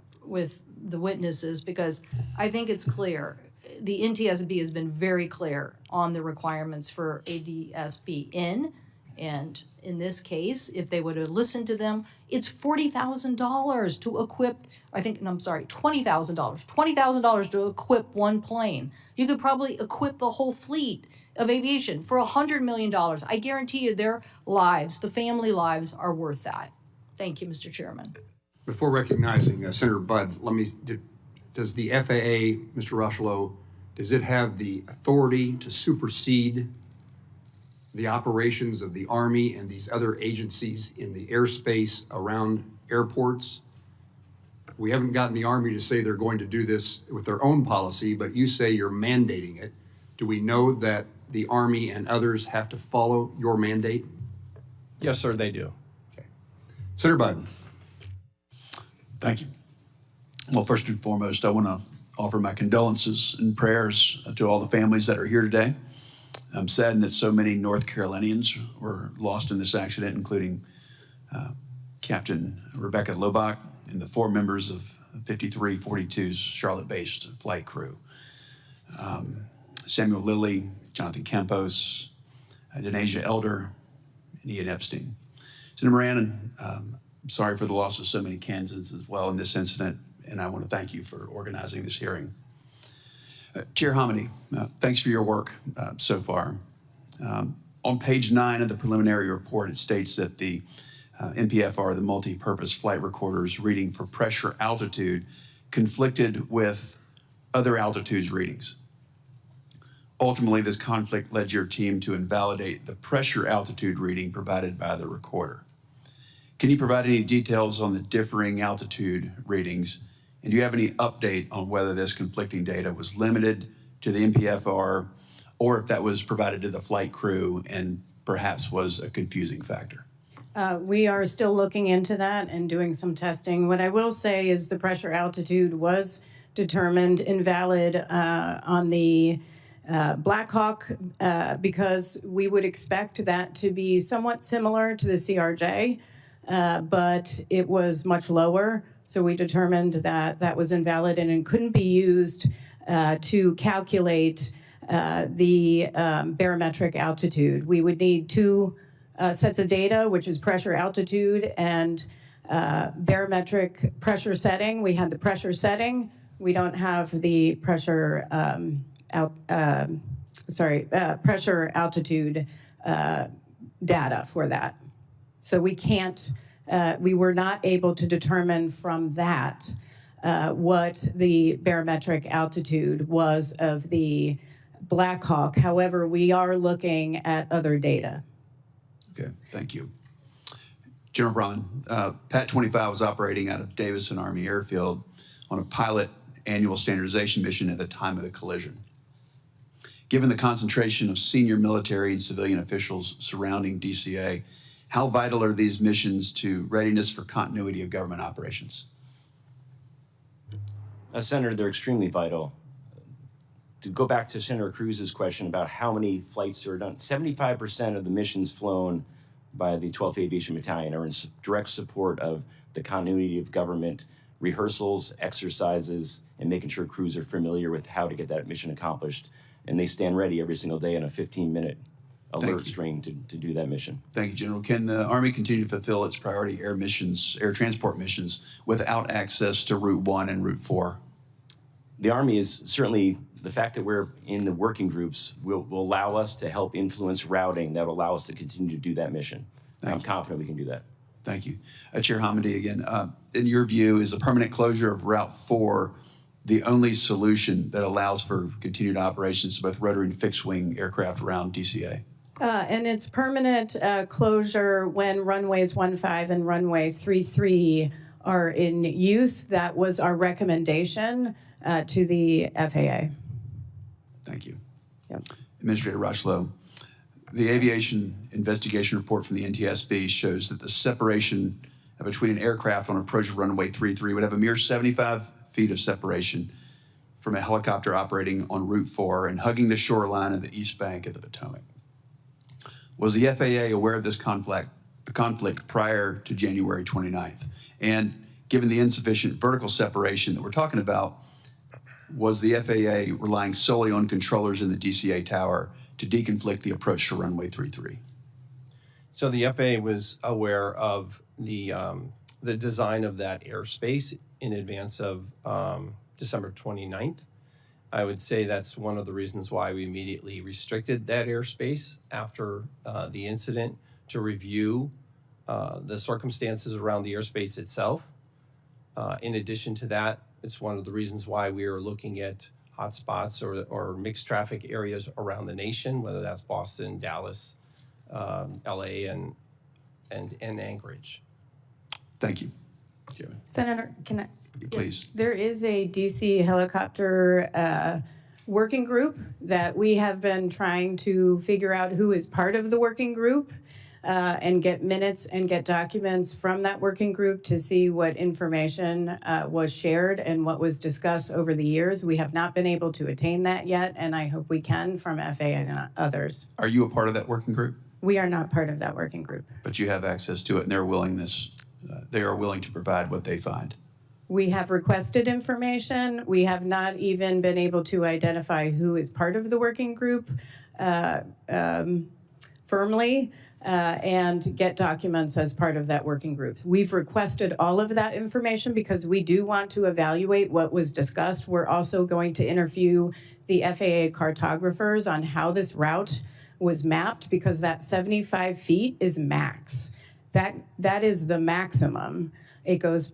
witnesses, because I think it's clear. The NTSB has been very clear on the requirements for ADSB in, and in this case, if they would have listened to them, it's $40,000 to equip, $20,000 to equip one plane. You could probably equip the whole fleet of aviation for $100 million. I guarantee you their lives, the family lives, are worth that. Thank you, Mr. Chairman. Before recognizing Senator Budd, does the FAA, Mr. Rushlow, does it have the authority to supersede the operations of the Army and these other agencies in the airspace around airports? We haven't gotten the Army to say they're going to do this with their own policy, but you say you're mandating it. Do we know that the Army and others have to follow your mandate? Yes, sir, they do. Okay. Senator Biden. Thank you. Well, first and foremost, I want to offer my condolences and prayers to all the families that are here today. I'm saddened that so many North Carolinians were lost in this accident, including Captain Rebecca Lobach and the 4 members of 5342's Charlotte-based flight crew. Samuel Lilly, Jonathan Campos, Denasia Elder, and Ian Epstein. Senator Moran, I'm sorry for the loss of so many Kansans as well in this incident, and I want to thank you for organizing this hearing. Chair Hominy, thanks for your work so far. On page 9 of the preliminary report, it states that the MPFR, the multi-purpose flight recorder's reading for pressure altitude conflicted with other altitudes readings. Ultimately, this conflict led your team to invalidate the pressure altitude reading provided by the recorder. Can you provide any details on the differing altitude readings? And do you have any update on whether this conflicting data was limited to the MPFR, or if that was provided to the flight crew and perhaps was a confusing factor? We are still looking into that and doing some testing. What I will say is the pressure altitude was determined invalid on the Blackhawk because we would expect that to be somewhat similar to the CRJ, but it was much lower. So we determined that that was invalid and it couldn't be used to calculate the barometric altitude. We would need 2 sets of data, which is pressure altitude and barometric pressure setting. We had the pressure setting. We don't have the pressure pressure altitude data for that. So we can't, we were not able to determine from that what the barometric altitude was of the Blackhawk. However, we are looking at other data. Okay, thank you. General Braun, PAT 25 was operating out of Davison Army Airfield on a pilot annual standardization mission at the time of the collision. Given the concentration of senior military and civilian officials surrounding DCA, how vital are these missions to readiness for continuity of government operations? Senator, they're extremely vital. To go back to Senator Cruz's question about how many flights are done, 75% of the missions flown by the 12th Aviation Battalion are in direct support of the continuity of government rehearsals, exercises, and making sure crews are familiar with how to get that mission accomplished. And they stand ready every single day in a 15-minute alert you. string to do that mission. Thank you, General. Can the Army continue to fulfill its priority air missions, air transport missions, without access to Route 1 and Route 4? The Army is certainly, the fact that we're in the working groups will allow us to help influence routing that will allow us to continue to do that mission. I'm confident we can do that. Thank you. Chair Hamady again. In your view, is the permanent closure of Route 4 the only solution that allows for continued operations of both rotary and fixed-wing aircraft around DCA? And it's permanent closure when runways 15 and runway 33 are in use. That was our recommendation to the FAA. Thank you. Yep. Administrator Rushlow, the aviation investigation report from the NTSB shows that the separation between an aircraft on approach of runway 33 would have a mere 75 feet of separation from a helicopter operating on Route 4 and hugging the shoreline of the East Bank of the Potomac. Was the FAA aware of this conflict prior to January 29th? And given the insufficient vertical separation that we're talking about, was the FAA relying solely on controllers in the DCA tower to deconflict the approach to runway 33? So the FAA was aware of the design of that airspace in advance of December 29th. I would say that's one of the reasons why we immediately restricted that airspace after the incident to review the circumstances around the airspace itself. In addition to that, it's one of the reasons why we are looking at hotspots or mixed traffic areas around the nation, whether that's Boston, Dallas, LA, and Anchorage. Thank you. Senator, can I? Please. There is a DC helicopter working group that we have been trying to figure out who is part of the working group and get minutes and get documents from that working group to see what information was shared and what was discussed over the years. We have not been able to attain that yet, and I hope we can from FAA and others. Are you a part of that working group? We are not part of that working group. But you have access to it, and they are willing to provide what they find. We have requested information. We have not even been able to identify who is part of the working group firmly and get documents as part of that working group. We've requested all of that information because we do want to evaluate what was discussed. We're also going to interview the FAA cartographers on how this route was mapped because that 75 feet is max. That is the maximum. It goes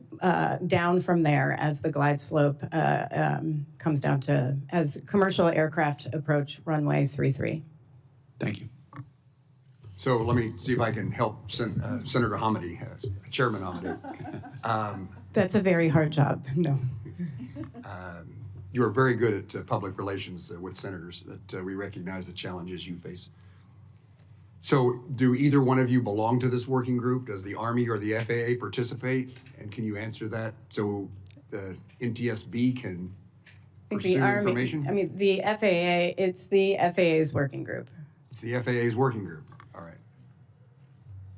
down from there as the glide slope comes down to, as commercial aircraft approach runway 33. Thank you. So let me see if I can help Senator Hamady, Chairman Hamady. That's a very hard job. No. You are very good at public relations with senators, that we recognize the challenges you face. So do either one of you belong to this working group? Does the Army or the FAA participate? And can you answer that so the NTSB can pursue information? I mean, the FAA, it's the FAA's working group. It's the FAA's working group. All right.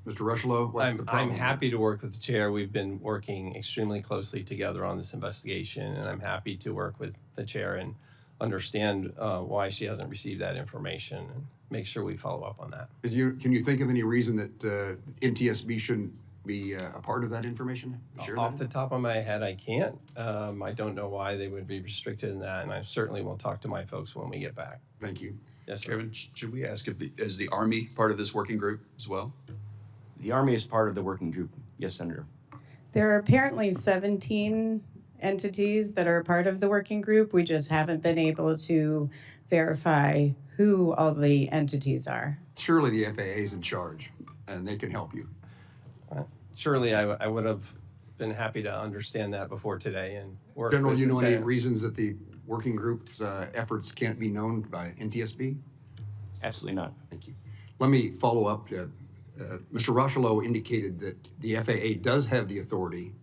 Mr. Rushlow, what's the problem? I'm happy to work with the chair. We've been working extremely closely together on this investigation, and I'm happy to work with the chair and understand why she hasn't received that information and make sure we follow up on that. Can you think of any reason that NTSB shouldn't be a part of that information? Off the top of my head, I can't. I don't know why they would be restricted in that, and I certainly will talk to my folks when we get back. Thank you. Yes, sir. Chairman, should we ask is the Army part of this working group as well? The Army is part of the working group. Yes, Senator. There are apparently 17 entities that are part of the working group. We just haven't been able to verify who all the entities are. Surely the FAA is in charge, and they can help you. Surely I would have been happy to understand that before today and work General, with you the know any chair. reasons that the working group's efforts can't be known by NTSB? Absolutely not. Thank you. Let me follow up. Mr. Rushlow indicated that the FAA does have the authority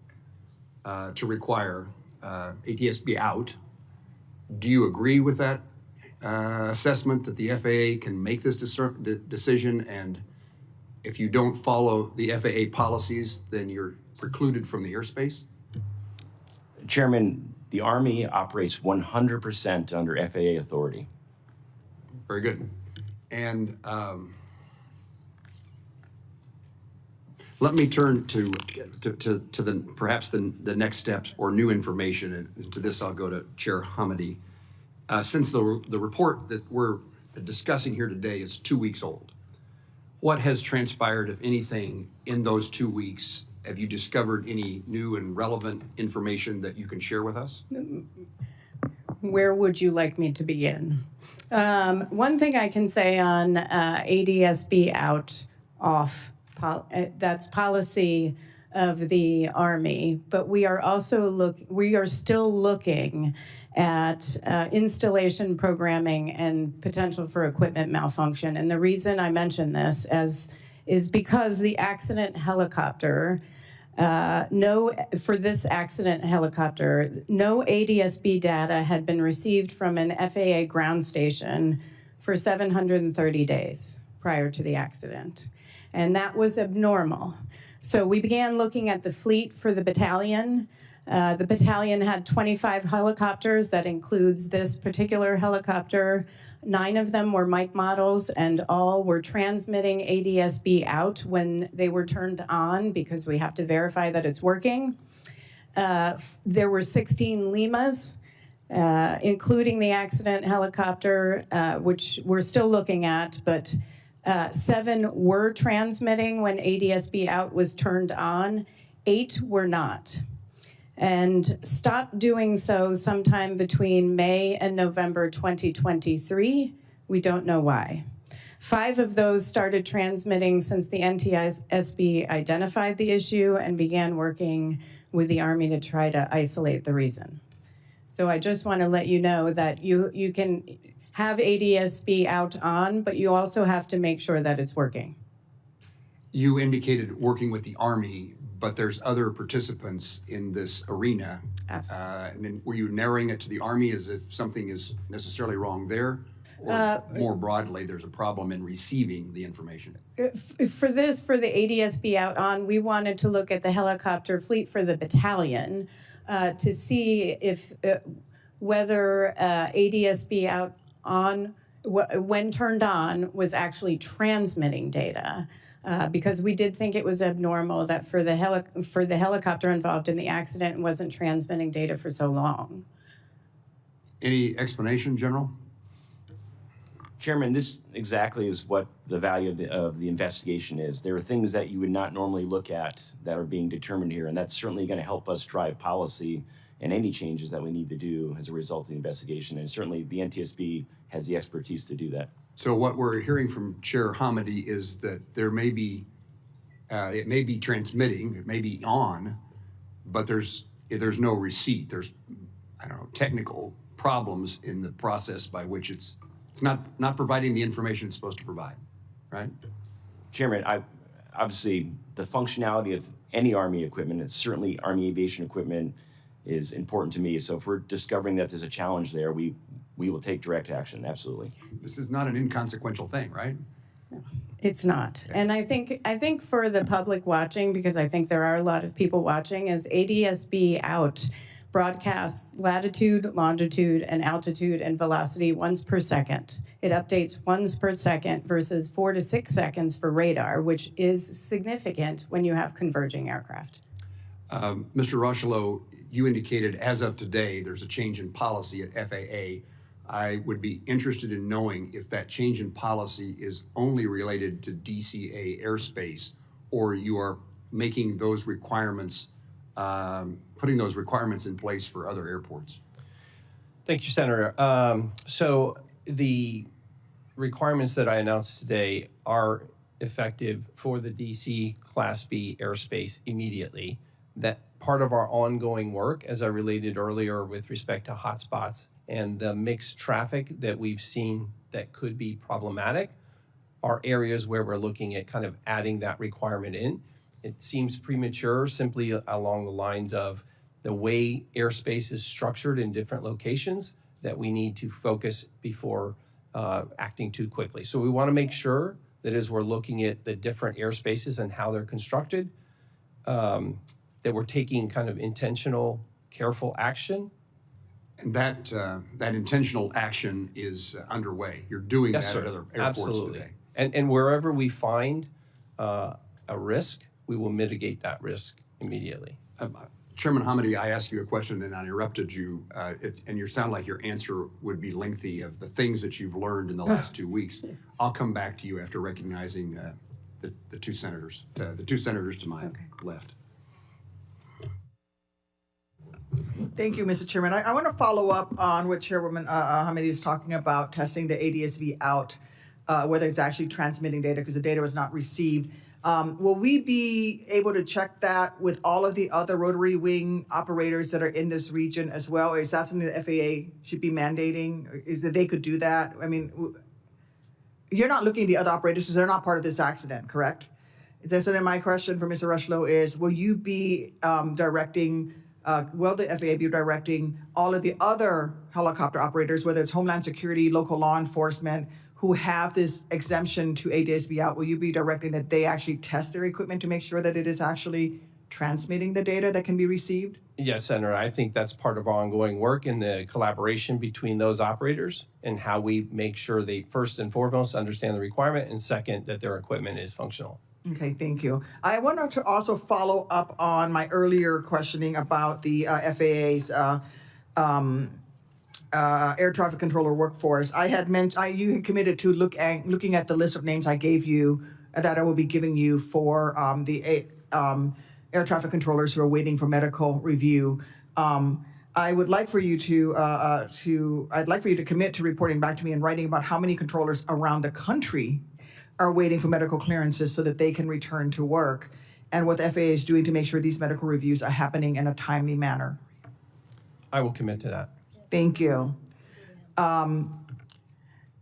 to require ATSB out. Do you agree with that assessment that the FAA can make this decision, and if you don't follow the FAA policies, then you're precluded from the airspace? Chairman, the Army operates 100% under FAA authority. Very good. And Let me turn to the perhaps the next steps or new information, and to this I'll go to Chair Hamady. Since the report that we're discussing here today is 2 weeks old, what has transpired, if anything, in those 2 weeks? Have you discovered any new and relevant information that you can share with us? Where would you like me to begin? One thing I can say on ADSB out, off, that's policy of the Army, but we are also we are still looking at installation programming and potential for equipment malfunction. And the reason I mention this is because the accident helicopter, for this accident helicopter, no ADSB data had been received from an FAA ground station for 730 days prior to the accident. And that was abnormal. So we began looking at the fleet for the battalion. The battalion had 25 helicopters. That includes this particular helicopter. 9 of them were Mike models, and all were transmitting ADSB out when they were turned on, because we have to verify that it's working. There were 16 Limas, including the accident helicopter, which we're still looking at, but 7 were transmitting when ADSB out was turned on. 8 were not, and stopped doing so sometime between May and November 2023. We don't know why. 5 of those started transmitting since the NTSB identified the issue and began working with the Army to try to isolate the reason. So I just want to let you know that you can have ADSB out on, but you also have to make sure that it's working. You indicated working with the Army, but there's other participants in this arena. Absolutely. And then were you narrowing it to the Army as if something is necessarily wrong there? Or more broadly, there's a problem in receiving the information? For the ADSB out on, we wanted to look at the helicopter fleet for the battalion to see if whether ADSB out on, when turned on, was actually transmitting data. Because we did think it was abnormal that for the helicopter involved in the accident wasn't transmitting data for so long. Any explanation, General? Chairman, this exactly is what the value of the investigation is. There are things that you would not normally look at that are being determined here, and that's certainly going to help us drive policy and any changes that we need to do as a result of the investigation. And certainly the NTSB has the expertise to do that. So what we're hearing from Chair Hamady is that there may be, it may be transmitting, it may be on, but there's no receipt. There's, I don't know, technical problems in the process by which it's not providing the information it's supposed to provide, right? Chairman, obviously the functionality of any Army equipment, and certainly Army aviation equipment, is important to me. So if we're discovering that there's a challenge there, we will take direct action, absolutely. This is not an inconsequential thing, right? It's not. And I think for the public watching, because I think there are a lot of people watching, is ADSB out broadcasts latitude, longitude, and altitude and velocity once per second. It updates once per second versus 4 to 6 seconds for radar, which is significant when you have converging aircraft. Mr. Rochelow, you indicated as of today there's a change in policy at FAA. I would be interested in knowing if that change in policy is only related to DCA airspace, or you are making those requirements, putting those requirements in place for other airports. Thank you, Senator. So the requirements that I announced today are effective for the DC Class B airspace immediately. That part of our ongoing work, as I related earlier with respect to hotspots and the mixed traffic that we've seen that could be problematic, are areas where we're looking at kind of adding that requirement in. It seems premature simply along the lines of the way airspace is structured in different locations that we need to focus before acting too quickly. So we want to make sure that as we're looking at the different airspaces and how they're constructed, that we're taking kind of intentional, careful action. And that intentional action is underway. You're doing Yes, that sir. at other airports Absolutely. today. And wherever we find a risk we will mitigate that risk immediately. Chairman Hamady, I asked you a question, then I interrupted you, and you sound like your answer would be lengthy of the things that you've learned in the last 2 weeks. I'll come back to you after recognizing the two senators to my left. Thank you, Mr. Chairman. I want to follow up on what Chairwoman Hamidi is talking about, testing the ADSB out, whether it's actually transmitting data because the data was not received. Will we be able to check that with all of the other rotary wing operators that are in this region as well? Is that something the FAA should be mandating? Is that they could do that? I mean, you're not looking at the other operators because they're not part of this accident, correct? So then my question for Mr. Rushlow is, will you be directing, will the FAA be directing all of the other helicopter operators, whether it's Homeland Security, local law enforcement, who have this exemption to ADSB out, will you be directing that they actually test their equipment to make sure that it is actually transmitting the data that can be received? Yes, Senator, I think that's part of our ongoing work in the collaboration between those operators and how we make sure they first and foremost understand the requirement, and second, that their equipment is functional. Okay, thank you. I wanted to also follow up on my earlier questioning about the FAA's air traffic controller workforce. I had mentioned you had committed to looking at the list of names I gave you that I will be giving you for the air traffic controllers who are waiting for medical review. I would like for you to commit to reporting back to me in writing about how many controllers around the country are waiting for medical clearances so that they can return to work, and what the FAA is doing to make sure these medical reviews are happening in a timely manner. I will commit to that. Thank you. In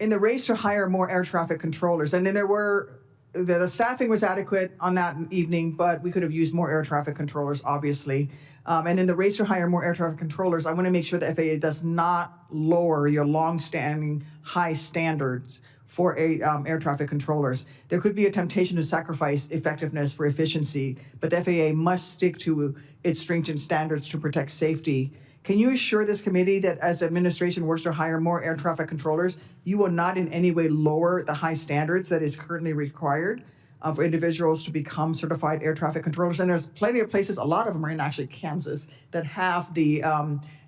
the race to hire more air traffic controllers, and then the staffing was adequate on that evening, but we could have used more air traffic controllers, obviously. And in the race to hire more air traffic controllers, I want to make sure the FAA does not lower your long-standing high standards for air traffic controllers. There could be a temptation to sacrifice effectiveness for efficiency, but the FAA must stick to its stringent standards to protect safety. Can you assure this committee that as administration works to hire more air traffic controllers, you will not in any way lower the high standards that is currently required for individuals to become certified air traffic controllers? And there's plenty of places, a lot of them are in actually Kansas, that have the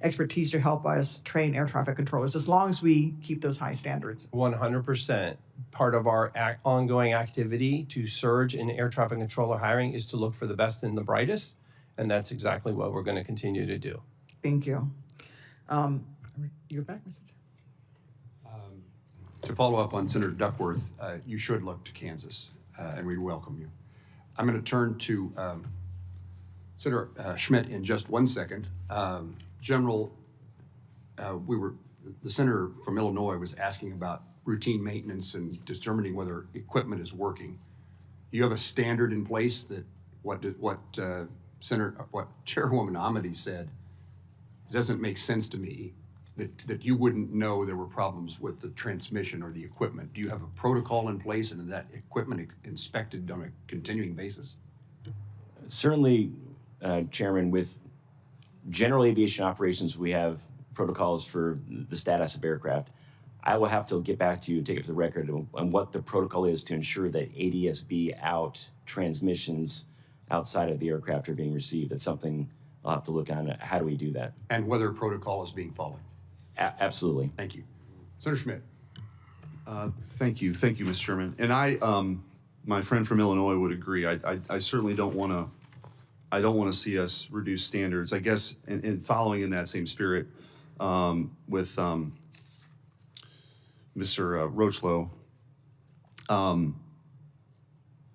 expertise to help us train air traffic controllers, as long as we keep those high standards. 100%. Part of our ongoing activity to surge in air traffic controller hiring is to look for the best and the brightest, and that's exactly what we're going to continue to do. Thank you. You're back, Mr. Chair. To follow up on Senator Duckworth, you should look to Kansas, and we welcome you. I'm going to turn to Senator Schmidt in just 1 second. General, the senator from Illinois was asking about routine maintenance and determining whether equipment is working. You have a standard in place that what Chairwoman Hamady said. It doesn't make sense to me that you wouldn't know there were problems with the transmission or the equipment. Do you have a protocol in place and that equipment inspected on a continuing basis? Certainly, Chairman, with general aviation operations, we have protocols for the status of aircraft. I will have to get back to you and take it for the record on what the protocol is to ensure that ADSB out transmissions outside of the aircraft are being received. That's something I'll have to look on. How do we do that? And whether protocol is being followed? Absolutely. Thank you. Senator Schmidt. Thank you, Mr. Chairman. And my friend from Illinois would agree. I certainly don't want to. I don't want to see us reduce standards. I guess, and following in that same spirit, with Mr. Rochlow,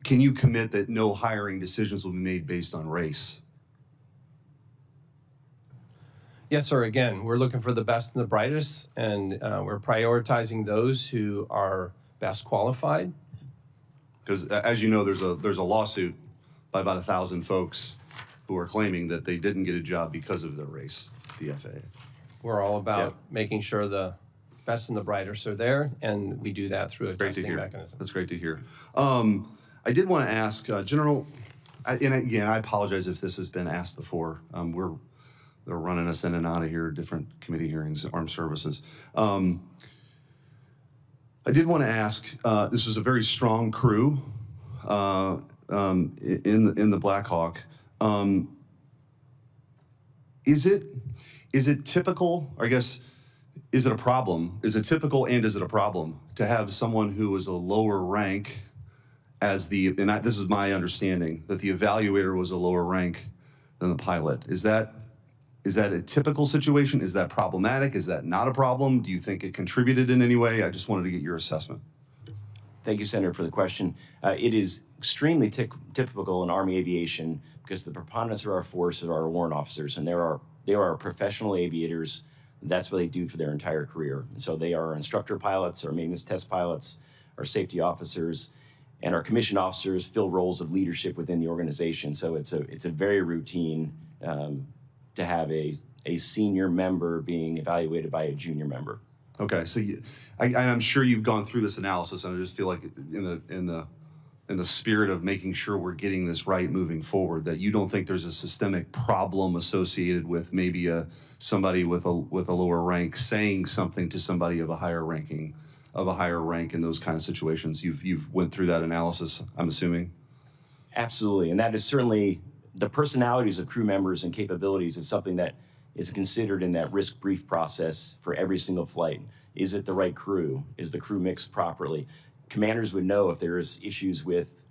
can you commit that no hiring decisions will be made based on race? Yes, sir. Again, we're looking for the best and the brightest, and we're prioritizing those who are best qualified. Because as you know, there's a lawsuit by about 1,000 folks who are claiming that they didn't get a job because of their race, the FAA. We're all about making sure the best and the brightest are there, and we do that through a testing mechanism. That's great to hear. I did want to ask, General, and again, I apologize if this has been asked before. They're running us in and out of here, different committee hearings, armed services. I did want to ask, this is a very strong crew in the Blackhawk. Is it typical, or I guess, is it a problem? Is it typical and is it a problem to have someone who is a lower rank as this is my understanding, that the evaluator was a lower rank than the pilot? Is that a typical situation? Is that problematic? Is that not a problem? Do you think it contributed in any way? I just wanted to get your assessment. Thank you, Senator, for the question. It is extremely typical in Army aviation because the preponderance of our force are our warrant officers, and they are professional aviators. That's what they do for their entire career. And so they are instructor pilots, our maintenance test pilots, our safety officers, and our commissioned officers fill roles of leadership within the organization. So it's a very routine to have a senior member being evaluated by a junior member. Okay, so I'm sure you've gone through this analysis, and I just feel like in the spirit of making sure we're getting this right moving forward, that you don't think there's a systemic problem associated with maybe somebody with a lower rank saying something to somebody of a higher rank in those kind of situations. You've went through that analysis, I'm assuming. Absolutely, and that is certainly the personalities of crew members and capabilities is something that is considered in that risk brief process for every single flight. Is it the right crew? Is the crew mixed properly? Commanders would know if there's issues with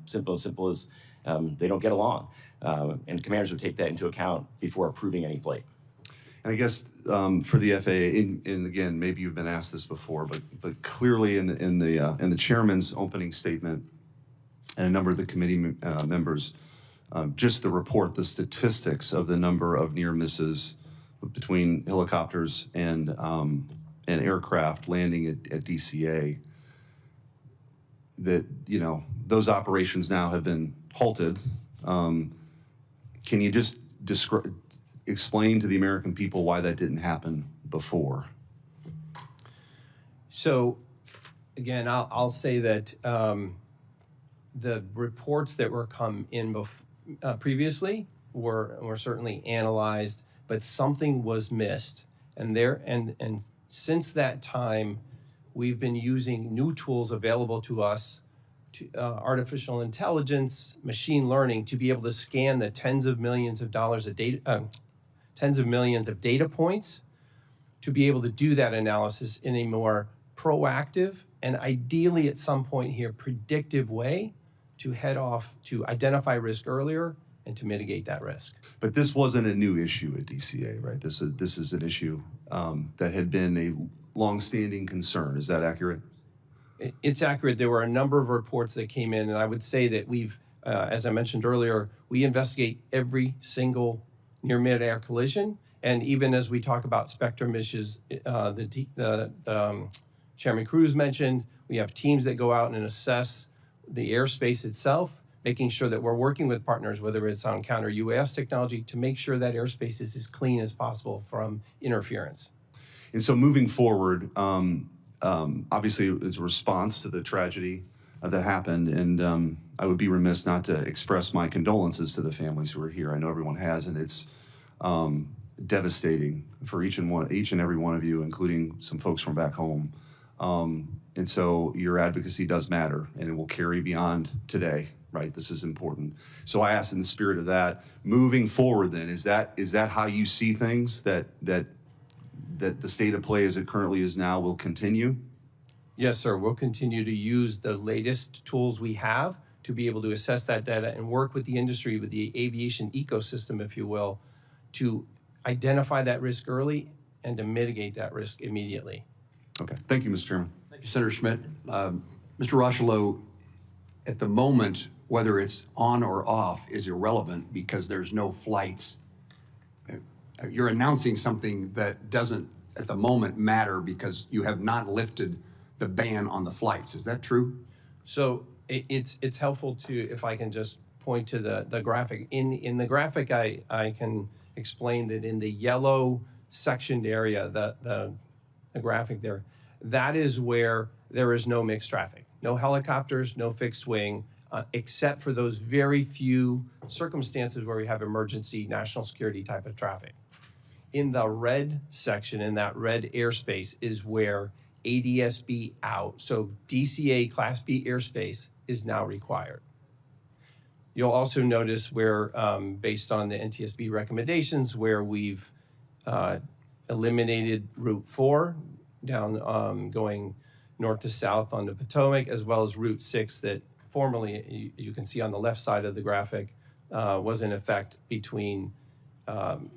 simple as they don't get along, and commanders would take that into account before approving any flight. And I guess for the FAA, and again, maybe you've been asked this before, but clearly in the chairman's opening statement and a number of the committee members, just the statistics of the number of near misses between helicopters and aircraft landing at DCA, that, those operations now have been halted. Can you just explain to the American people why that didn't happen before? So, again, I'll say that the reports that were come in previously were certainly analyzed, but something was missed, and since that time, we've been using new tools available to us, to artificial intelligence, machine learning, to be able to scan the tens of millions of data points, to be able to do that analysis in a more proactive and ideally at some point here predictive way to identify risk earlier and to mitigate that risk. But this wasn't a new issue at DCA, right? This is an issue that had been a longstanding concern. Is that accurate? It's accurate. There were a number of reports that came in, and I would say that we've, as I mentioned earlier, we investigate every single near mid-air collision, and even as we talk about spectrum issues, Chairman Cruz mentioned, we have teams that go out and assess the airspace itself, making sure that we're working with partners, whether it's on counter-UAS technology, to make sure that airspace is as clean as possible from interference. And so moving forward, obviously it's a response to the tragedy that happened, and I would be remiss not to express my condolences to the families who are here. I know everyone has, and it's devastating for each and every one of you, including some folks from back home. And so your advocacy does matter, and it will carry beyond today, right? This is important. So I ask in the spirit of that, moving forward then, is that how you see things, that the state of play as it currently is now will continue? Yes, sir. We'll continue to use the latest tools we have to be able to assess that data and work with the industry, with the aviation ecosystem, if you will, to identify that risk early and to mitigate that risk immediately. Okay. Thank you, Mr. Chairman. Thank you, Senator Schmidt. Mr. Rocheleau, at the moment, whether it's on or off is irrelevant because there's no flights. You're announcing something that doesn't, at the moment, matter because you have not lifted the ban on the flights. Is that true? So it's helpful to, if I can just point to the graphic. In the graphic, I can explain that in the yellow sectioned area, the graphic there, that is where there is no mixed traffic. No helicopters, no fixed wing, except for those very few circumstances where we have emergency national security type of traffic. In the red section, in that red airspace, is where ADSB out, so DCA Class B airspace is now required. You'll also notice where, based on the NTSB recommendations, where we've eliminated Route 4 down going north to south on the Potomac, as well as Route 6 that formerly, you can see on the left side of the graphic, was in effect between from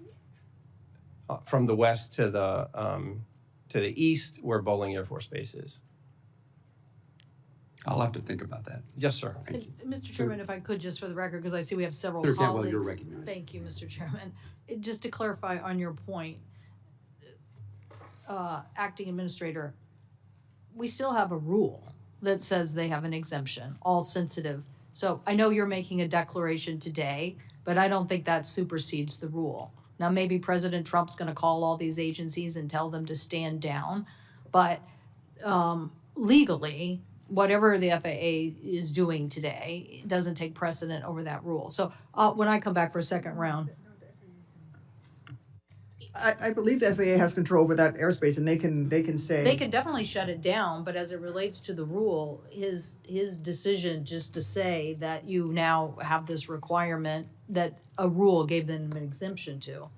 the west to the east where Bowling Air Force Base is. I'll have to think about that. Yes, sir. Thank you. Mr. Chairman, if I could, just for the record, because I see we have several Senator Cantwell, colleagues. you're recognized. Thank you, Mr. Chairman. Just to clarify on your point, Acting Administrator, we still have a rule that says they have an exemption, all sensitive. So I know you're making a declaration today, but I don't think that supersedes the rule. Now, maybe President Trump's gonna call all these agencies and tell them to stand down, but legally, whatever the FAA is doing today doesn't take precedent over that rule. So when I come back for a second round, I believe the FAA has control over that airspace, and they can say. they could definitely shut it down, but as it relates to the rule, his decision just to say that you now have this requirement that a rule gave them an exemption to.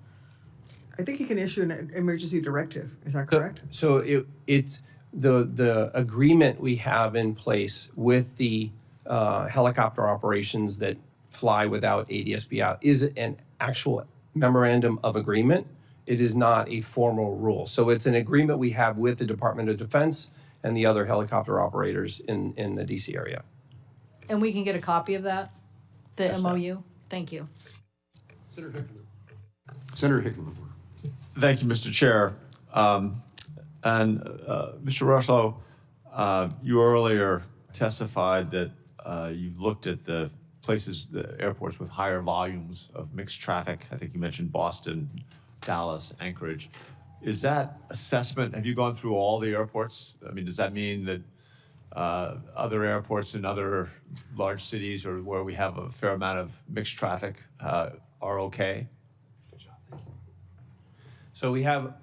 I think he can issue an emergency directive. Is that correct? So it's the agreement we have in place with the helicopter operations that fly without ADSB out is an actual memorandum of agreement. It is not a formal rule. So it's an agreement we have with the Department of Defense and the other helicopter operators in the DC area. And we can get a copy of that, the Yes, ma'am. MOU? Thank you. Senator Hickenlooper. Senator Hickenlooper. Thank you, Mr. Chair. Mr. Rushlow, you earlier testified that you've looked at the places, the airports with higher volumes of mixed traffic. I think you mentioned Boston, Dallas, Anchorage. Is that assessment, have you gone through all the airports? I mean, does that mean that other airports in other large cities or where we have a fair amount of mixed traffic are okay? So we have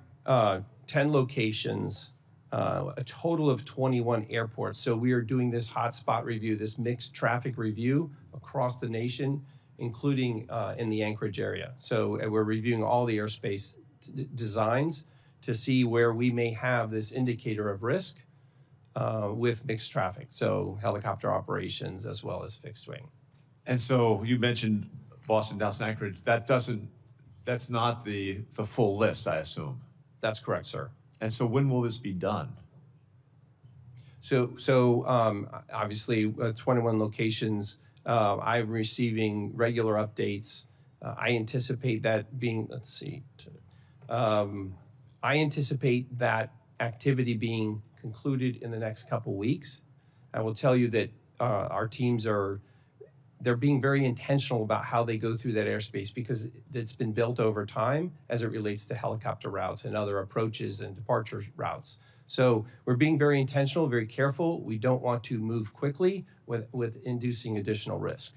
10 locations, a total of 21 airports. So we are doing this hotspot review, this mixed traffic review across the nation, including in the Anchorage area. So we're reviewing all the airspace designs to see where we may have this indicator of risk with mixed traffic. So helicopter operations as well as fixed wing. And so you mentioned Boston, Dallas, and Anchorage. That's not the full list, I assume. That's correct, sir. And so when will this be done? So obviously, 21 locations, I'm receiving regular updates. I anticipate that being, I anticipate that activity being concluded in the next couple weeks. I will tell you that our teams they're being very intentional about how they go through that airspace because it's been built over time as it relates to helicopter routes and other approaches and departure routes. So we're being very intentional, very careful. We don't want to move quickly with inducing additional risk.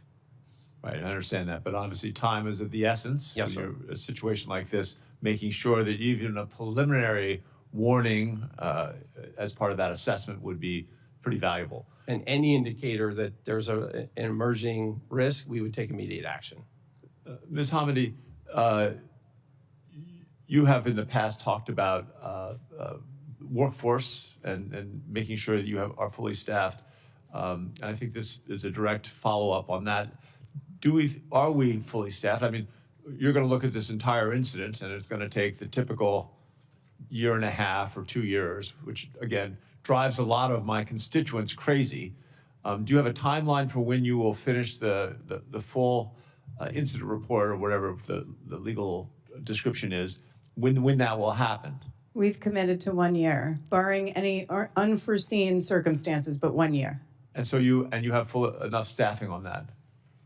Right, I understand that, but obviously time is of the essence. Yes, when sir. you're a situation like this, making sure that even a preliminary warning as part of that assessment would be pretty valuable. And any indicator that there's an emerging risk, we would take immediate action. Ms. Hamady, you have in the past talked about workforce and making sure that you are fully staffed. And I think this is a direct follow-up on that. Are we fully staffed? I mean, you're going to look at this entire incident, and it's going to take the typical year and a half or 2 years, which again drives a lot of my constituents crazy. Do you have a timeline for when you will finish the full incident report or whatever the legal description is? When that will happen? We've committed to 1 year, barring any unforeseen circumstances, but 1 year. And so you have enough staffing on that?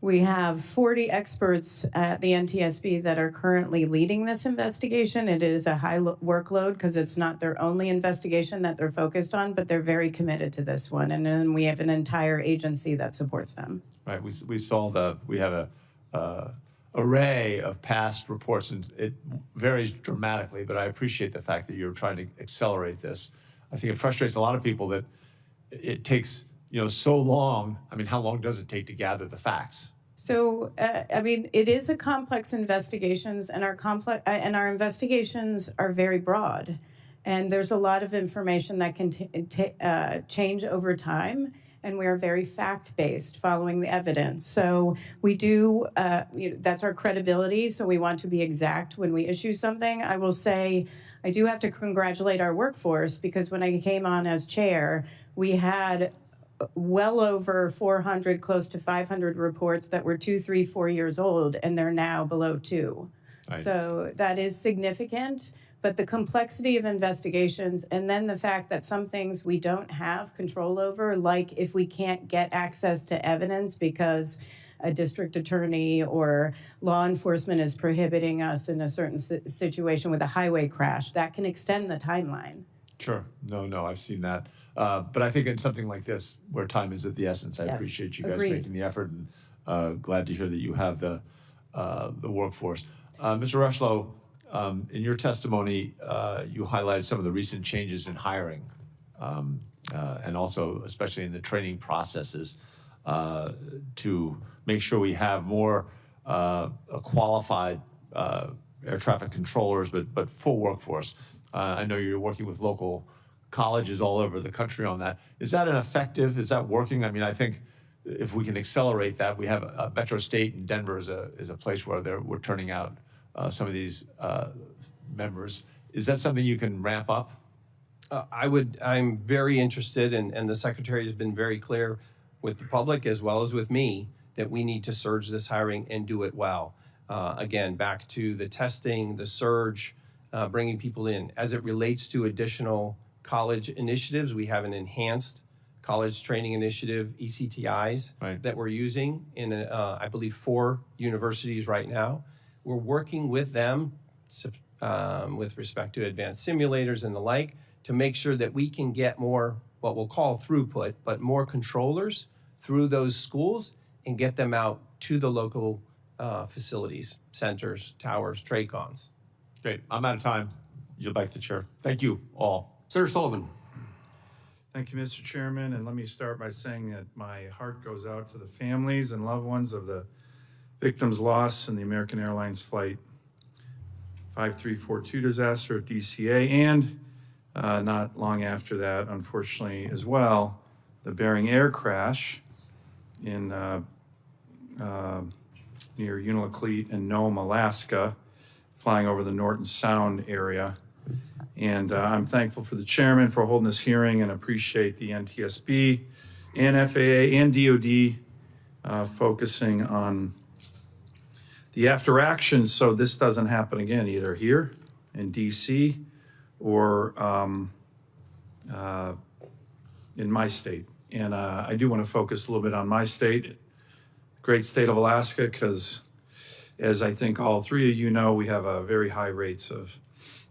We have 40 experts at the NTSB that are currently leading this investigation. It is a high workload because it's not their only investigation that they're focused on, but they're very committed to this one. And then we have an entire agency that supports them. Right. We have a array of past reports, and it varies dramatically. But I appreciate the fact that you're trying to accelerate this. I think it frustrates a lot of people that it takes so long. I mean, how long does it take to gather the facts? So, I mean, it is a complex investigations, and our investigations are very broad, and there's a lot of information that can change over time. And we are very fact-based, following the evidence. So we do. That's our credibility. So we want to be exact when we issue something. I will say, I do have to congratulate our workforce, because when I came on as chair, we had well over 400, close to 500 reports that were 2, 3, 4 years old, and they're now below 2. Right. So that is significant. But the complexity of investigations, and then the fact that some things we don't have control over, like if we can't get access to evidence because a district attorney or law enforcement is prohibiting us in a certain situation with a highway crash, that can extend the timeline. Sure. No, I've seen that. But I think in something like this, where time is of the essence, I Yes, appreciate you guys agreed. making the effort, and glad to hear that you have the workforce. Mr. Rushlow, in your testimony, you highlighted some of the recent changes in hiring, and also especially in the training processes, to make sure we have more qualified air traffic controllers, but full workforce. I know you're working with local colleges all over the country on that. Is that is that working? I mean, I think if we can accelerate that, we have Metro State in Denver is a place where we're turning out some of these members. Is that something you can ramp up? I'm very interested, and the secretary has been very clear with the public as well as with me that we need to surge this hiring and do it well. Again, back to the testing, the surge, bringing people in. As it relates to additional college initiatives, we have an enhanced college training initiative, ECTIs, Right. that we're using in, I believe, 4 universities right now. We're working with them with respect to advanced simulators and the like to make sure that we can get more, what we'll call throughput, but more controllers through those schools and get them out to the local facilities, centers, towers, TRACONs. Great. I'm out of time. Yield back to the chair. Thank you all. Senator Sullivan. Thank you, Mr. Chairman, and let me start by saying that my heart goes out to the families and loved ones of the victims lost in the American Airlines Flight 5342 disaster at DCA, and not long after that, unfortunately, as well, the Bering Air crash in near Unalakleet and Nome, Alaska, flying over the Norton Sound area. And I'm thankful for the chairman for holding this hearing, and appreciate the NTSB and FAA and DOD focusing on the after action so this doesn't happen again, either here in DC or in my state. And I do want to focus a little bit on my state, great state of Alaska, because as I think all three of you know, we have a very high rates of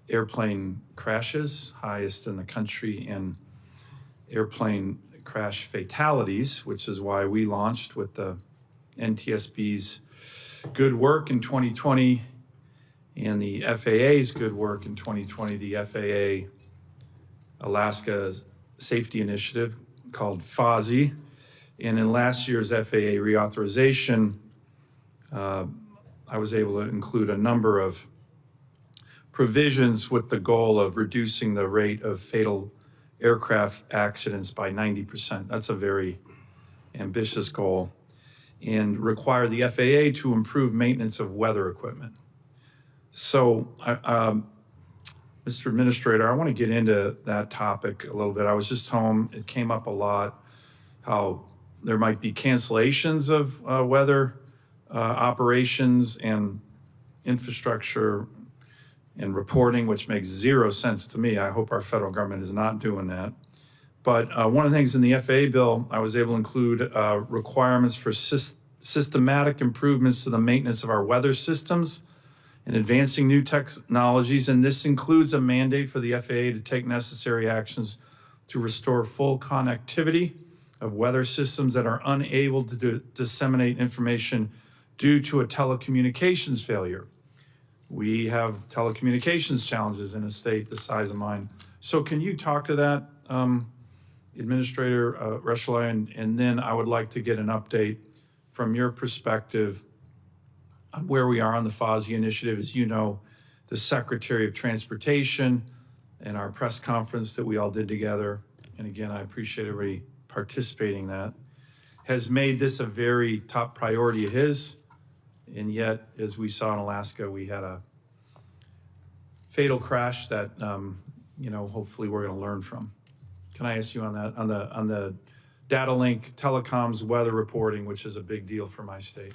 airplane crashes, highest in the country, and airplane crash fatalities, which is why we launched with the NTSB's good work in 2020 and the FAA's good work in 2020, the FAA Alaska Safety Initiative called FOSI. And in last year's FAA reauthorization, I was able to include a number of provisions with the goal of reducing the rate of fatal aircraft accidents by 90%. That's a very ambitious goal. And require the FAA to improve maintenance of weather equipment. So, Mr. Administrator, I want to get into that topic a little bit. I was just home, it came up a lot, how there might be cancellations of weather operations and infrastructure and reporting, which makes zero sense to me. I hope our federal government is not doing that. But one of the things in the FAA bill, I was able to include requirements for systematic improvements to the maintenance of our weather systems and advancing new technologies. And this includes a mandate for the FAA to take necessary actions to restore full connectivity of weather systems that are unable to disseminate information due to a telecommunications failure. We have telecommunications challenges in a state the size of mine. So can you talk to that, Administrator Rushlow, and then I would like to get an update from your perspective on where we are on the FOSI initiative. As you know, the Secretary of Transportation and our press conference that we all did together, and again, I appreciate everybody participating in that, has made this a very top priority of his. And yet, as we saw in Alaska, we had a fatal crash that, hopefully we're gonna learn from. Can I ask you on that, on the data link, telecoms, weather reporting, which is a big deal for my state?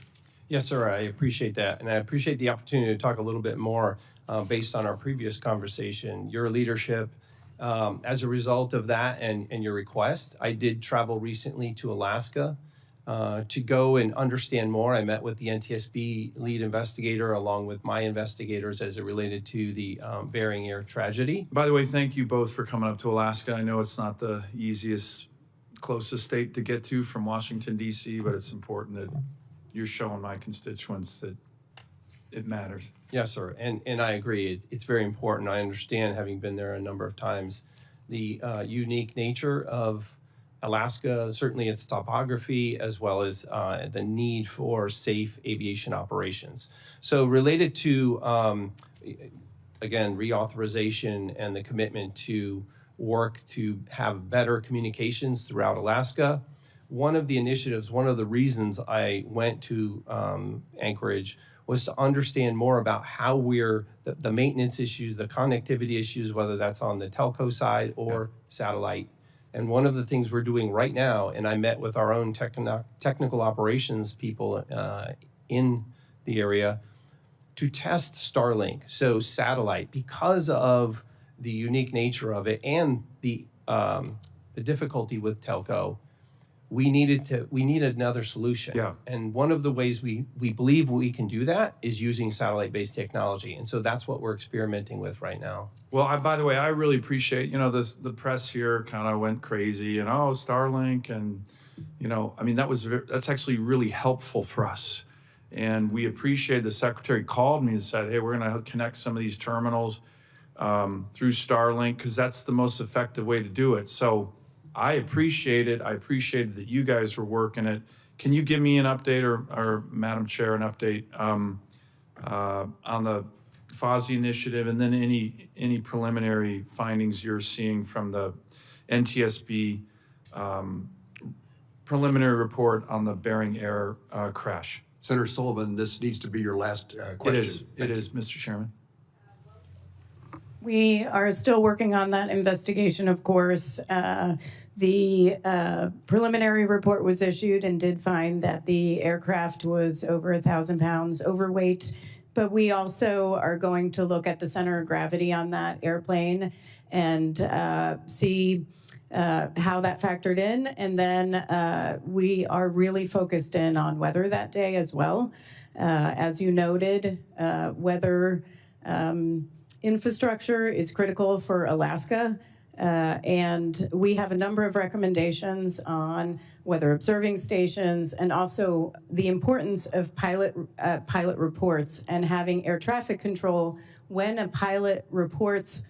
Yes, sir, I appreciate that. And I appreciate the opportunity to talk a little bit more based on our previous conversation. Your leadership, as a result of that and your request, I did travel recently to Alaska to go and understand more. I met with the NTSB lead investigator along with my investigators as it related to the Bering Air tragedy. By the way, thank you both for coming up to Alaska. I know it's not the closest state to get to from Washington, D.C., but it's important that you're showing my constituents that it matters. Yes, sir, and I agree. It's very important. I understand, having been there a number of times, the unique nature of Alaska, certainly its topography, as well as the need for safe aviation operations. So related to, again, reauthorization and the commitment to work to have better communications throughout Alaska, one of the initiatives, one of the reasons I went to Anchorage was to understand more about how the maintenance issues, the connectivity issues, whether that's on the telco side or satellite. And one of the things we're doing right now, and I met with our own technical operations people in the area to test Starlink, so satellite, because of the unique nature of it and the difficulty with telco. We needed another solution. Yeah. And one of the ways we believe we can do that is using satellite-based technology. And so that's what we're experimenting with right now. Well, by the way, I really appreciate, the press here kind of went crazy and, Starlink and, that's actually really helpful for us. And we appreciate the secretary called me and said, hey, we're going to connect some of these terminals through Starlink because that's the most effective way to do it. So I appreciate it. I appreciated that you guys were working it. Can you give me an update or Madam Chair, an update on the FOSI initiative and then any preliminary findings you're seeing from the NTSB preliminary report on the Bering Air crash? Senator Sullivan, this needs to be your last question. It is, Mr. Chairman. We are still working on that investigation, of course. The preliminary report was issued and did find that the aircraft was over 1,000 pounds overweight, but we also are going to look at the center of gravity on that airplane and see how that factored in. And then we are really focused in on weather that day as well. As you noted, weather infrastructure is critical for Alaska. And we have a number of recommendations on weather observing stations and also the importance of pilot reports and having air traffic control when a pilot reports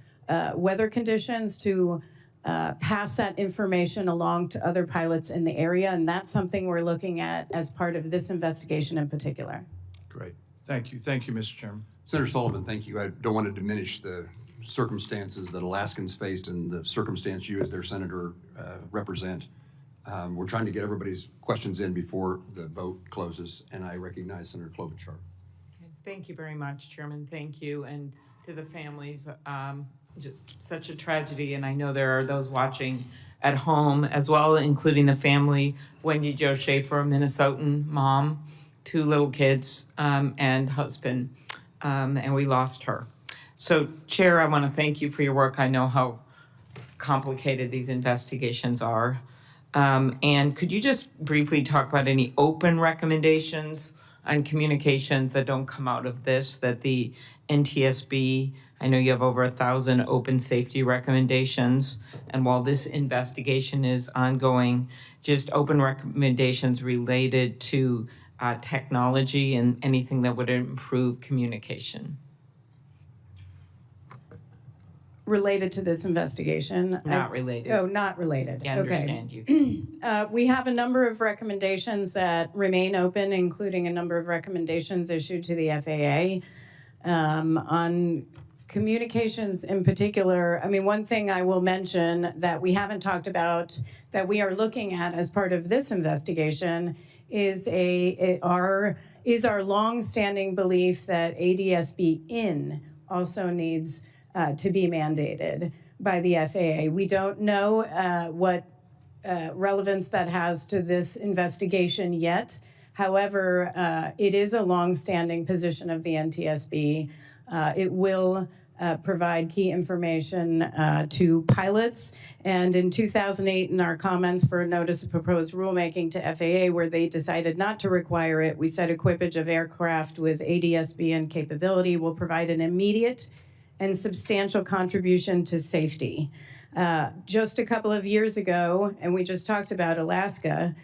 weather conditions to pass that information along to other pilots in the area. And that's something we're looking at as part of this investigation in particular. Great. Thank you. Thank you, Mr. Chairman. Senator Sullivan, thank you. I don't want to diminish the circumstances that Alaskans faced and the circumstance you as their senator represent. We're trying to get everybody's questions in before the vote closes, and I recognize Senator Klobuchar. Thank you very much, Chairman. Thank you, and to the families. Just such a tragedy, and I know there are those watching at home as well, including the family. Wendy Jo Schaefer, a Minnesotan mom, 2 little kids, and husband, and we lost her. So, Chair, I want to thank you for your work. I know how complicated these investigations are. And could you just briefly talk about any open recommendations on communications that don't come out of this, that the NTSB, I know you have over 1,000 open safety recommendations, and while this investigation is ongoing, just open recommendations related to technology and anything that would improve communication. related to this investigation. Not related. Oh, not related. I Okay. understand you. We have a number of recommendations that remain open, including a number of recommendations issued to the FAA. On communications in particular, I mean, one thing I will mention that we haven't talked about that we are looking at as part of this investigation is our longstanding belief that ADSB in also needs to be mandated by the FAA. We don't know what relevance that has to this investigation yet. However, it is a longstanding position of the NTSB. It will provide key information to pilots. And in 2008, in our comments for a notice of proposed rulemaking to FAA, where they decided not to require it, we said equipage of aircraft with ADSB and capability will provide an immediate and substantial contribution to safety. Just a couple of years ago, and we just talked about Alaska,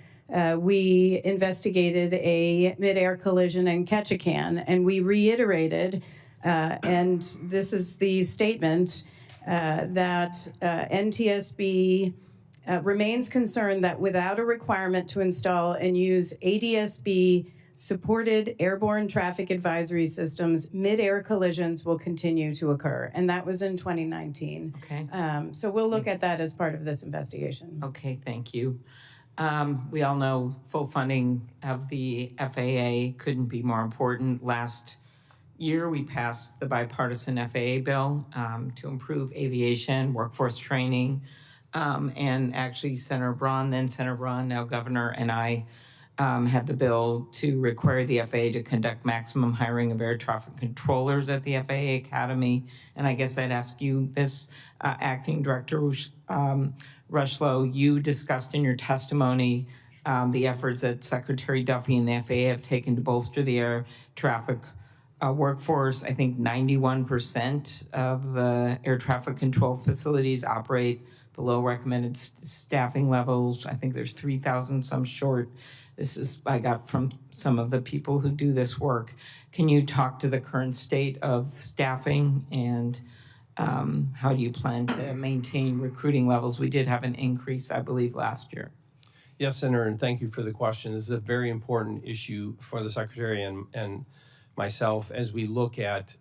we investigated a mid-air collision in Ketchikan, and we reiterated, and this is the statement, that NTSB remains concerned that without a requirement to install and use ADSB supported airborne traffic advisory systems, mid-air collisions will continue to occur. And that was in 2019. Okay. So we'll look at that as part of this investigation. Okay, thank you. We all know full funding of the FAA couldn't be more important. Last year, we passed the bipartisan FAA bill to improve aviation, workforce training, and actually Senator Braun, then Senator Braun, now Governor, and I had the bill to require the FAA to conduct maximum hiring of air traffic controllers at the FAA Academy. And I guess I'd ask you this, Acting Director Rushlow, you discussed in your testimony the efforts that Secretary Duffy and the FAA have taken to bolster the air traffic workforce. I think 91% of the air traffic control facilities operate below recommended staffing levels. I think there's 3,000, some short. This is, I got from some of the people who do this work. Can you talk to the current state of staffing and how do you plan to maintain recruiting levels? We did have an increase, I believe, last year. Yes, Senator, and thank you for the question. This is a very important issue for the Secretary and myself as we look at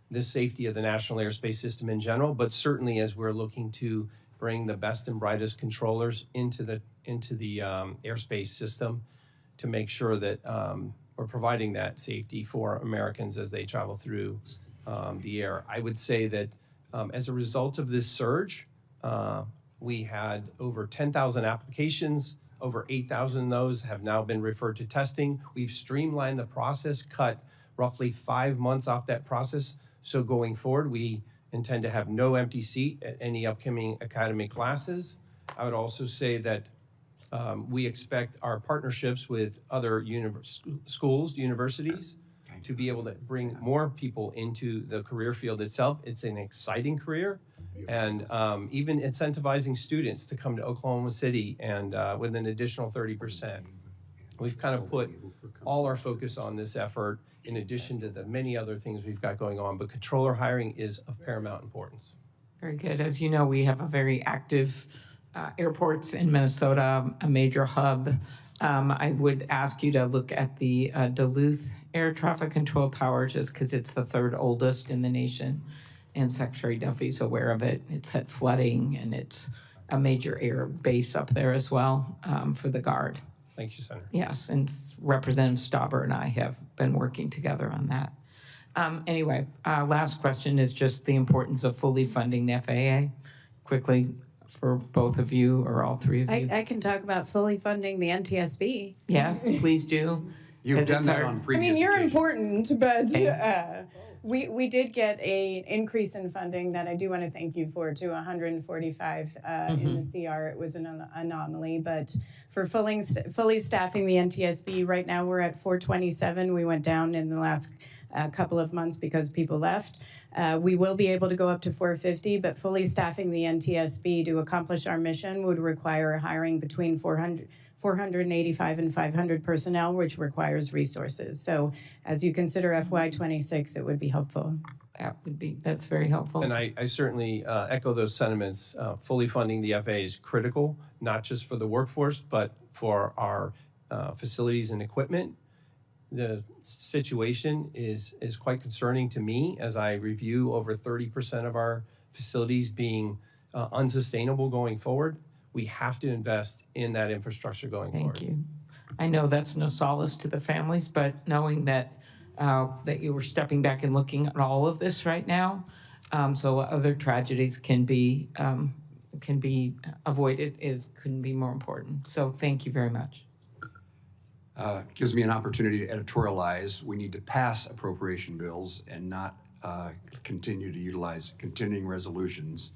the safety of the national airspace system in general, but certainly as we're looking to bring the best and brightest controllers into the airspace system to make sure that we're providing that safety for Americans as they travel through the air. I would say that as a result of this surge, we had over 10,000 applications. Over 8,000 of those have now been referred to testing. We've streamlined the process, cut roughly 5 months off that process. So going forward, we intend to have no empty seat at any upcoming academy classes. I would also say that we expect our partnerships with other schools, universities, to be able to bring more people into the career field itself. It's an exciting career. And even incentivizing students to come to Oklahoma City and with an additional 30%. We've kind of put all our focus on this effort in addition to the many other things we've got going on, but controller hiring is of paramount importance. Very good. As you know, we have a very active airports in Minnesota, a major hub. I would ask you to look at the Duluth Air Traffic Control Tower just because it's the third oldest in the nation. And Secretary Duffy's aware of it. It's had flooding, and it's a major air base up there as well for the Guard. Thank you, Senator. Yes, and Representative Stauber and I have been working together on that. Anyway, last question is just the importance of fully funding the FAA. Quickly, for both of you or all three of you. I can talk about fully funding the NTSB. Yes, please do. You've done that on previous occasions. You're important, but we did get a increase in funding that I do want to thank you for to 145 in the CR. It was an anomaly, but for fully staffing the NTSB, right now we're at 427. We went down in the last couple of months because people left. We will be able to go up to 450, but fully staffing the NTSB to accomplish our mission would require hiring between 485 and 500 personnel, which requires resources. So as you consider FY26, it would be helpful. That's very helpful. And I certainly echo those sentiments. Fully funding the FAA is critical, not just for the workforce, but for our facilities and equipment. The situation is quite concerning to me as I review over 30% of our facilities being unsustainable going forward. We have to invest in that infrastructure going forward. Thank you. I know that's no solace to the families, but knowing that that you were stepping back and looking at all of this right now, so other tragedies can be avoided, couldn't be more important. So thank you very much. Gives me an opportunity to editorialize. We need to pass appropriation bills and not continue to utilize continuing resolutions.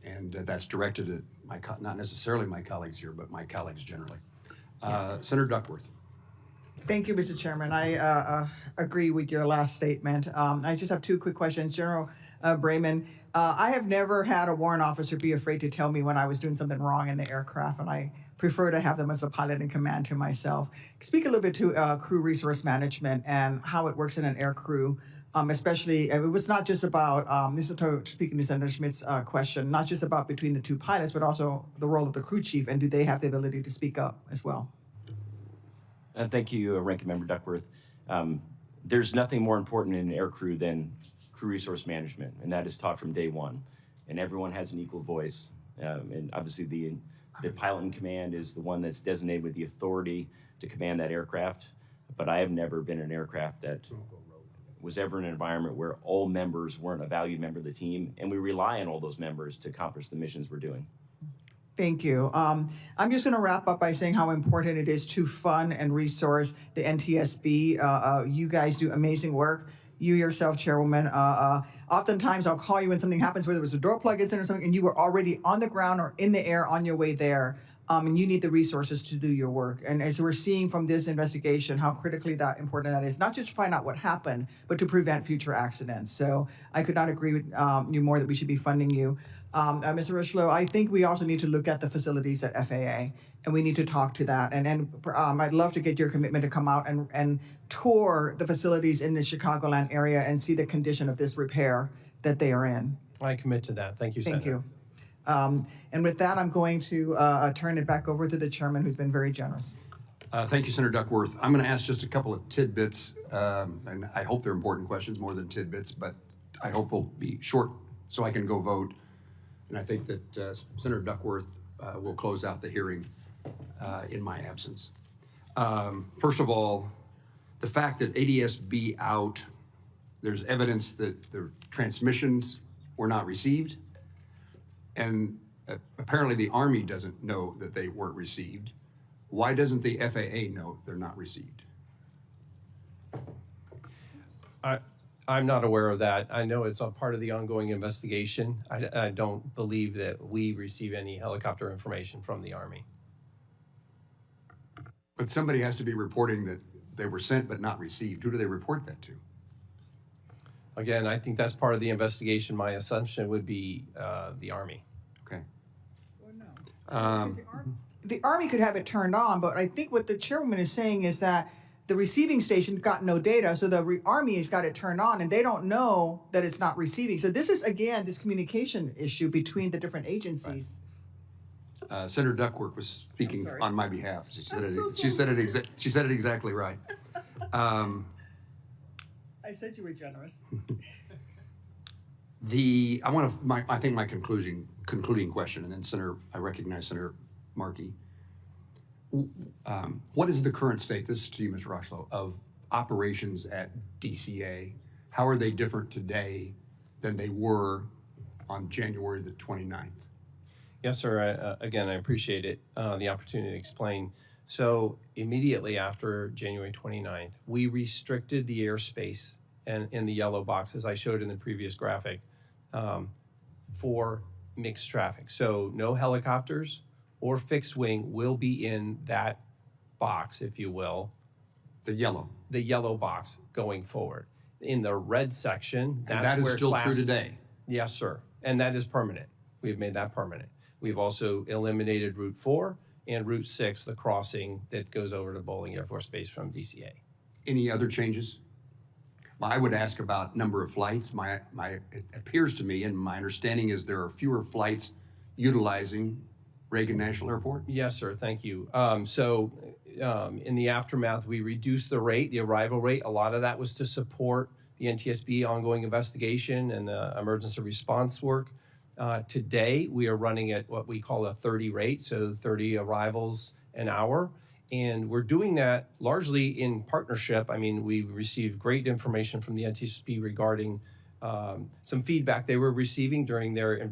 And that's directed at not necessarily my colleagues here, but my colleagues generally. Senator Duckworth. Thank you, Mr. Chairman. I agree with your last statement. I just have two quick questions. General Brayman, I have never had a warrant officer be afraid to tell me when I was doing something wrong in the aircraft, and I prefer to have them as a pilot in command to myself. Speak a little bit to crew resource management and how it works in an air crew, especially, it was not just about, this is speaking to Senator Schmidt's question, not just about between the two pilots, but also the role of the crew chief, and do they have the ability to speak up as well? Thank you, Ranking Member Duckworth. There's nothing more important in an air crew than crew resource management, and that is taught from day one. And everyone has an equal voice. And obviously the pilot in command is the one that's designated with the authority to command that aircraft. But I have never been in an aircraft that was ever in an environment where all members weren't a valued member of the team, and we rely on all those members to accomplish the missions we're doing. Thank you. I'm just going to wrap up by saying how important it is to fund and resource the NTSB. You guys do amazing work. You yourself, Chairwoman, oftentimes I'll call you when something happens, whether it was a door plug incident or something, and you were already on the ground or in the air on your way there. And you need the resources to do your work. And as we're seeing from this investigation, how critically that important that is, not just to find out what happened, but to prevent future accidents. So I could not agree with you more that we should be funding you. Mr. Rushlow, I think we also need to look at the facilities at FAA, and we need to talk to that. And I'd love to get your commitment to come out and tour the facilities in the Chicagoland area and see the condition of this repair that they are in. I commit to that. Thank you, Senator. Thank you. And with that, I'm going to turn it back over to the chairman, who's been very generous. Thank you, Senator Duckworth. I'm going to ask just a couple of tidbits, and I hope they're important questions more than tidbits, but I hope we'll be short so I can go vote. And I think that Senator Duckworth will close out the hearing in my absence. First of all, the fact that ADSB out, there's evidence that the transmissions were not received, and apparently the Army doesn't know that they weren't received. Why doesn't the FAA know they're not received? I'm not aware of that. I know it's a part of the ongoing investigation. I don't believe that we receive any helicopter information from the Army. But somebody has to be reporting that they were sent but not received. Who do they report that to? Again, I think that's part of the investigation. My assumption would be the Army. Okay. The Army could have it turned on, but I think what the chairwoman is saying is that the receiving station got no data, so the Army has got it turned on, and they don't know that it's not receiving. So this is, again, this communication issue between the different agencies. Right. Senator Duckworth was speaking on my behalf. She said it exactly right. I said you were generous. I think my concluding question, and then I recognize Senator Markey. What is the current state, this is to you, Mr. Rushlow, of operations at DCA? How are they different today than they were on January the 29th? Yes, sir. Again, I appreciate it, the opportunity to explain. So immediately after January 29th, we restricted the airspace and in the yellow box, as I showed in the previous graphic, for mixed traffic. So no helicopters or fixed wing will be in that box, if you will. The yellow box going forward. In the red section, that's and that is where still true today. Yes, sir. And that is permanent. We've made that permanent. We've also eliminated Route 4 and Route 6, the crossing that goes over to Bowling Air Force Base from DCA. Any other changes? I would ask about number of flights. It appears to me, and my understanding is there are fewer flights utilizing Reagan National Airport? Yes, sir. Thank you. In the aftermath, we reduced the rate, the arrival rate. A lot of that was to support the NTSB ongoing investigation and the emergency response work. Today, we are running at what we call a 30 rate, so 30 arrivals an hour. And we're doing that largely in partnership. I mean, we received great information from the NTSB regarding some feedback they were receiving during their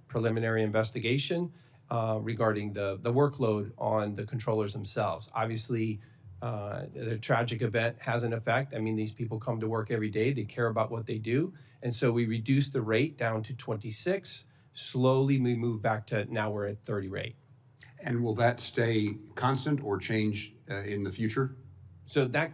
preliminary investigation regarding the workload on the controllers themselves. Obviously, the tragic event has an effect. I mean, these people come to work every day. They care about what they do. And so we reduced the rate down to 26. Slowly, we move back to now we're at 30 rate. And will that stay constant or change in the future? So that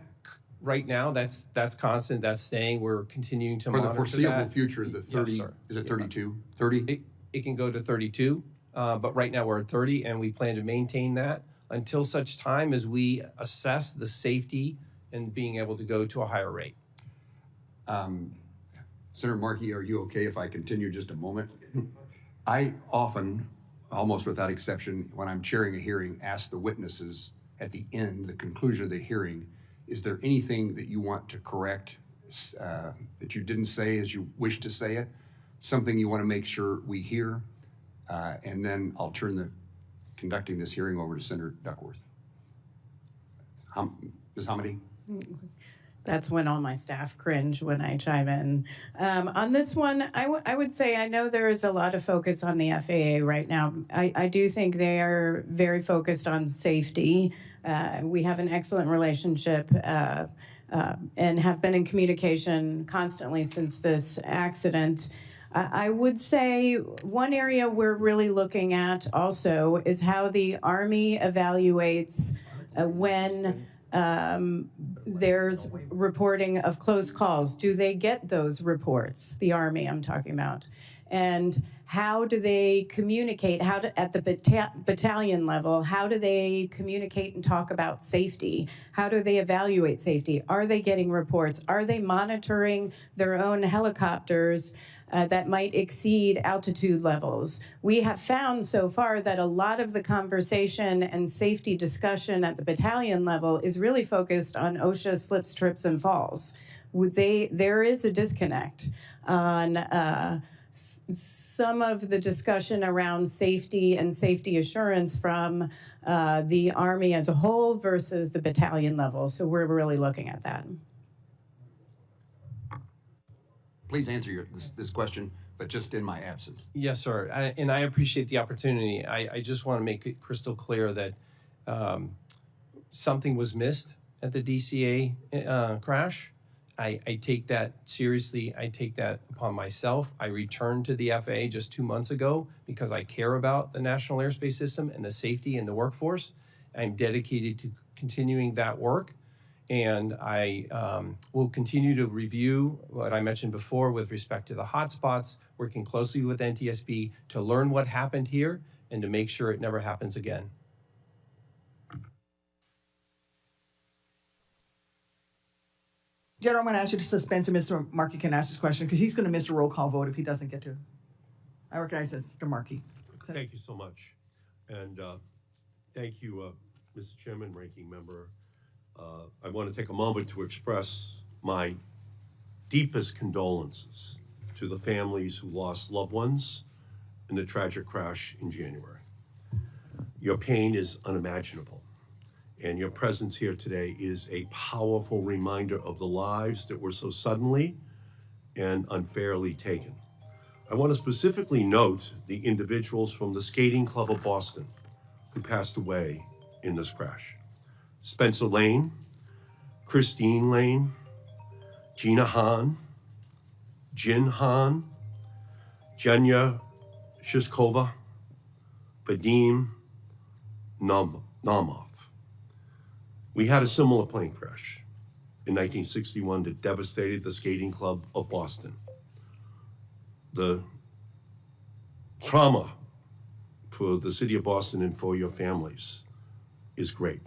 right now, that's constant, that's staying. We're continuing to monitor that. For the foreseeable future, the 30, yes, sir. Is it 32? 30? It can go to 32, but right now we're at 30, and we plan to maintain that until such time as we assess the safety and being able to go to a higher rate. Senator Markey, are you okay if I continue just a moment? I often, almost without exception, when I'm chairing a hearing, ask the witnesses at the end, the conclusion of the hearing, is there anything that you want to correct that you didn't say as you wish to say it? Something you want to make sure we hear? And then I'll turn conducting this hearing over to Senator Duckworth. Ms. Hamady? That's when all my staff cringe when I chime in. On this one, I would say I know there is a lot of focus on the FAA right now. I do think they are very focused on safety. We have an excellent relationship and have been in communication constantly since this accident. I would say one area we're really looking at also is how the Army evaluates when there's reporting of close calls. Do they get those reports? The Army, I'm talking about. And how do they communicate? At the battalion level, how do they communicate and talk about safety? How do they evaluate safety? Are they getting reports? Are they monitoring their own helicopters that might exceed altitude levels? We have found so far that a lot of the conversation and safety discussion at the battalion level is really focused on OSHA slips, trips, and falls. There is a disconnect on some of the discussion around safety and safety assurance from the Army as a whole versus the battalion level. So we're really looking at that. Please answer this question, but just in my absence. Yes, sir. And I appreciate the opportunity. I just want to make it crystal clear that something was missed at the DCA crash. I take that seriously. I take that upon myself. I returned to the FAA just 2 months ago because I care about the National Airspace System and the safety and the workforce. I'm dedicated to continuing that work. And I will continue to review what I mentioned before with respect to the hotspots, working closely with NTSB to learn what happened here and to make sure it never happens again. General, I'm going to ask you to suspend so Mr. Markey can ask his question because he's going to miss a roll call vote if he doesn't get to. I recognize Mr. Markey. Thank you so much. And thank you, Mr. Chairman, Ranking Member. I want to take a moment to express my deepest condolences to the families who lost loved ones in the tragic crash in January. Your pain is unimaginable, and your presence here today is a powerful reminder of the lives that were so suddenly and unfairly taken. I want to specifically note the individuals from the Skating Club of Boston who passed away in this crash. Spencer Lane, Christine Lane, Gina Hahn, Jin Hahn, Jenya Shishkova, Vadim Naumov. We had a similar plane crash in 1961 that devastated the Skating Club of Boston. The trauma for the city of Boston and for your families is great.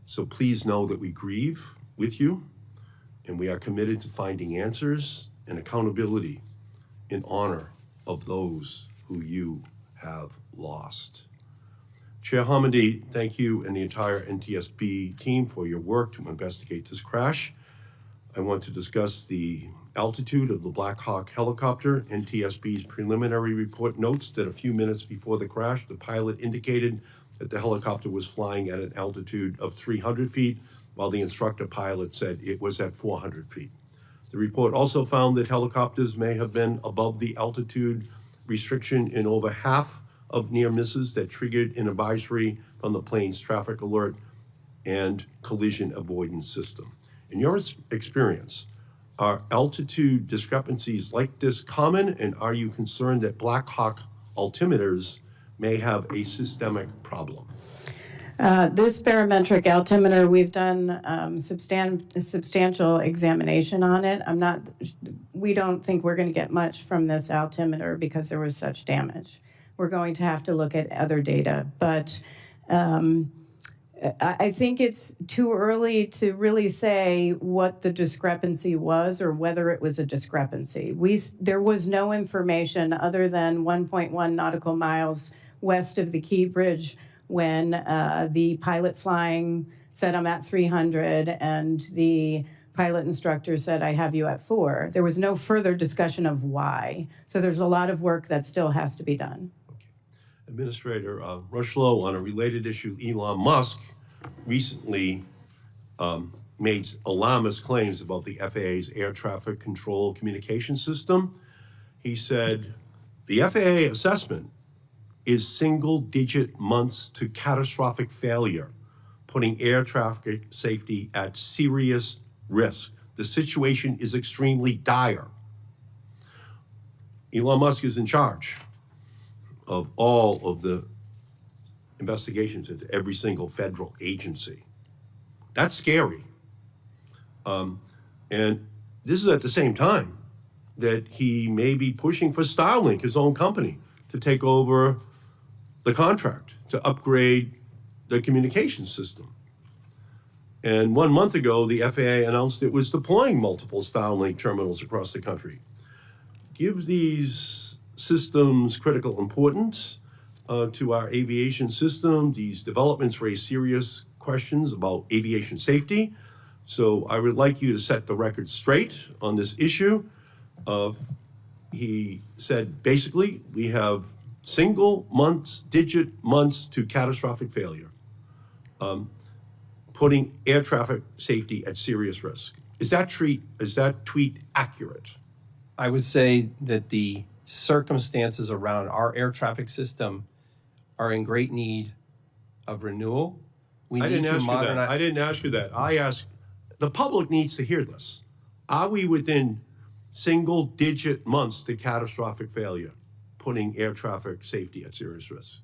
So please know that we grieve with you, and we are committed to finding answers and accountability in honor of those who you have lost. Chair Hamidi, thank you and the entire NTSB team for your work to investigate this crash. I want to discuss the altitude of the Blackhawk helicopter. NTSB's preliminary report notes that a few minutes before the crash, the pilot indicated that the helicopter was flying at an altitude of 300 feet, while the instructor pilot said it was at 400 feet. The report also found that helicopters may have been above the altitude restriction in over half of near misses that triggered an advisory from the plane's traffic alert and collision avoidance system. In your experience, are altitude discrepancies like this common, and are you concerned that Blackhawk altimeters may have a systemic problem? This barometric altimeter, we've done substantial examination on it. We don't think we're going to get much from this altimeter because there was such damage. We're going to have to look at other data, but I think it's too early to really say what the discrepancy was or whether it was a discrepancy. There was no information other than 1.1 nautical miles west of the Key Bridge when the pilot flying said, I'm at 300, and the pilot instructor said, I have you at 4. There was no further discussion of why. So there's a lot of work that still has to be done. Administrator Rushlow, on a related issue, Elon Musk recently made alarmist claims about the FAA's air traffic control communication system. He said, the FAA assessment is single-digit months to catastrophic failure, putting air traffic safety at serious risk. The situation is extremely dire. Elon Musk is in charge of all of the investigations into every single federal agency. That's scary. And this is at the same time that he may be pushing for Starlink, his own company, to take over the contract to upgrade the communication system. And 1 month ago, the FAA announced it was deploying multiple Starlink terminals across the country. Give these systems critical importance to our aviation system. These developments raise serious questions about aviation safety. So I would like you to set the record straight on this issue. He said, basically, we have digit months to catastrophic failure, putting air traffic safety at serious risk. Is that tweet accurate? I would say that the circumstances around our air traffic system are in great need of renewal. I didn't ask you that. I asked, the public needs to hear this. Are we within single-digit months to catastrophic failure, putting air traffic safety at serious risk?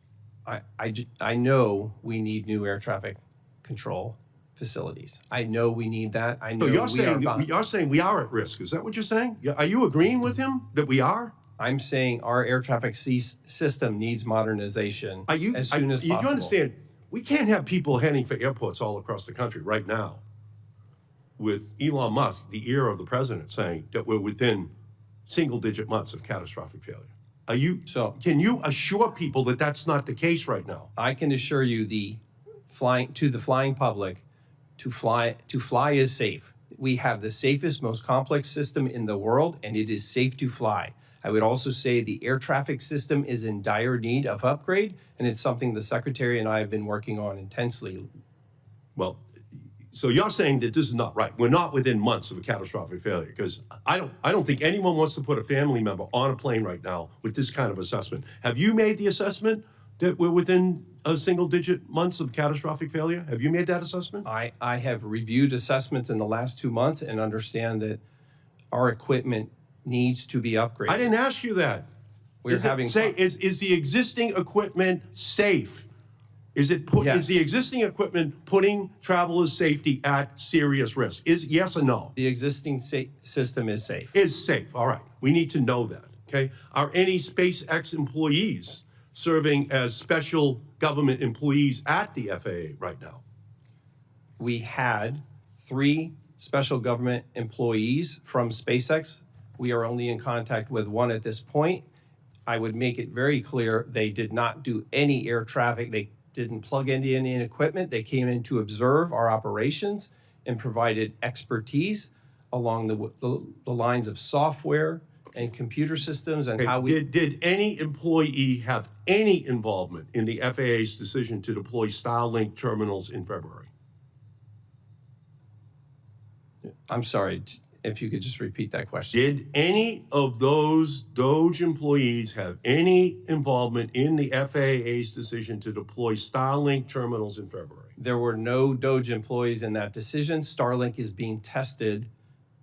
I know we need new air traffic control facilities. I know we need that. I know you're saying we are at risk. Is that what you're saying? Are you agreeing with him that we are? I'm saying our air traffic system needs modernization as soon as possible. You understand, we can't have people heading for airports all across the country right now with Elon Musk, the ear of the president, saying that we're within single-digit months of catastrophic failure. Can you assure people that that's not the case right now? I can assure you the flying public, to fly is safe. We have the safest, most complex system in the world, and it is safe to fly. I would also say the air traffic system is in dire need of upgrade, and it's something the Secretary and I have been working on intensely. Well, so you're saying that this is not right. We're not within months of a catastrophic failure, because I don't think anyone wants to put a family member on a plane right now with this kind of assessment. Have you made the assessment that we're within a single-digit months of catastrophic failure? Have you made that assessment? I have reviewed assessments in the last 2 months and understand that our equipment needs to be upgraded. I didn't ask you that. Is the existing equipment safe? Is the existing equipment putting travelers' safety at serious risk? Yes or no? The existing system is safe. Is safe. All right. We need to know that. Okay. Are any SpaceX employees serving as special government employees at the FAA right now? We had 3 special government employees from SpaceX. We are only in contact with one at this point. I would make it very clear they did not do any air traffic. They didn't plug into any equipment. They came in to observe our operations and provided expertise along the lines of software and computer systems and how we. Did any employee have any involvement in the FAA's decision to deploy Starlink terminals in February? I'm sorry, if you could just repeat that question. Did any of those DOGE employees have any involvement in the FAA's decision to deploy Starlink terminals in February? There were no DOGE employees in that decision. Starlink is being tested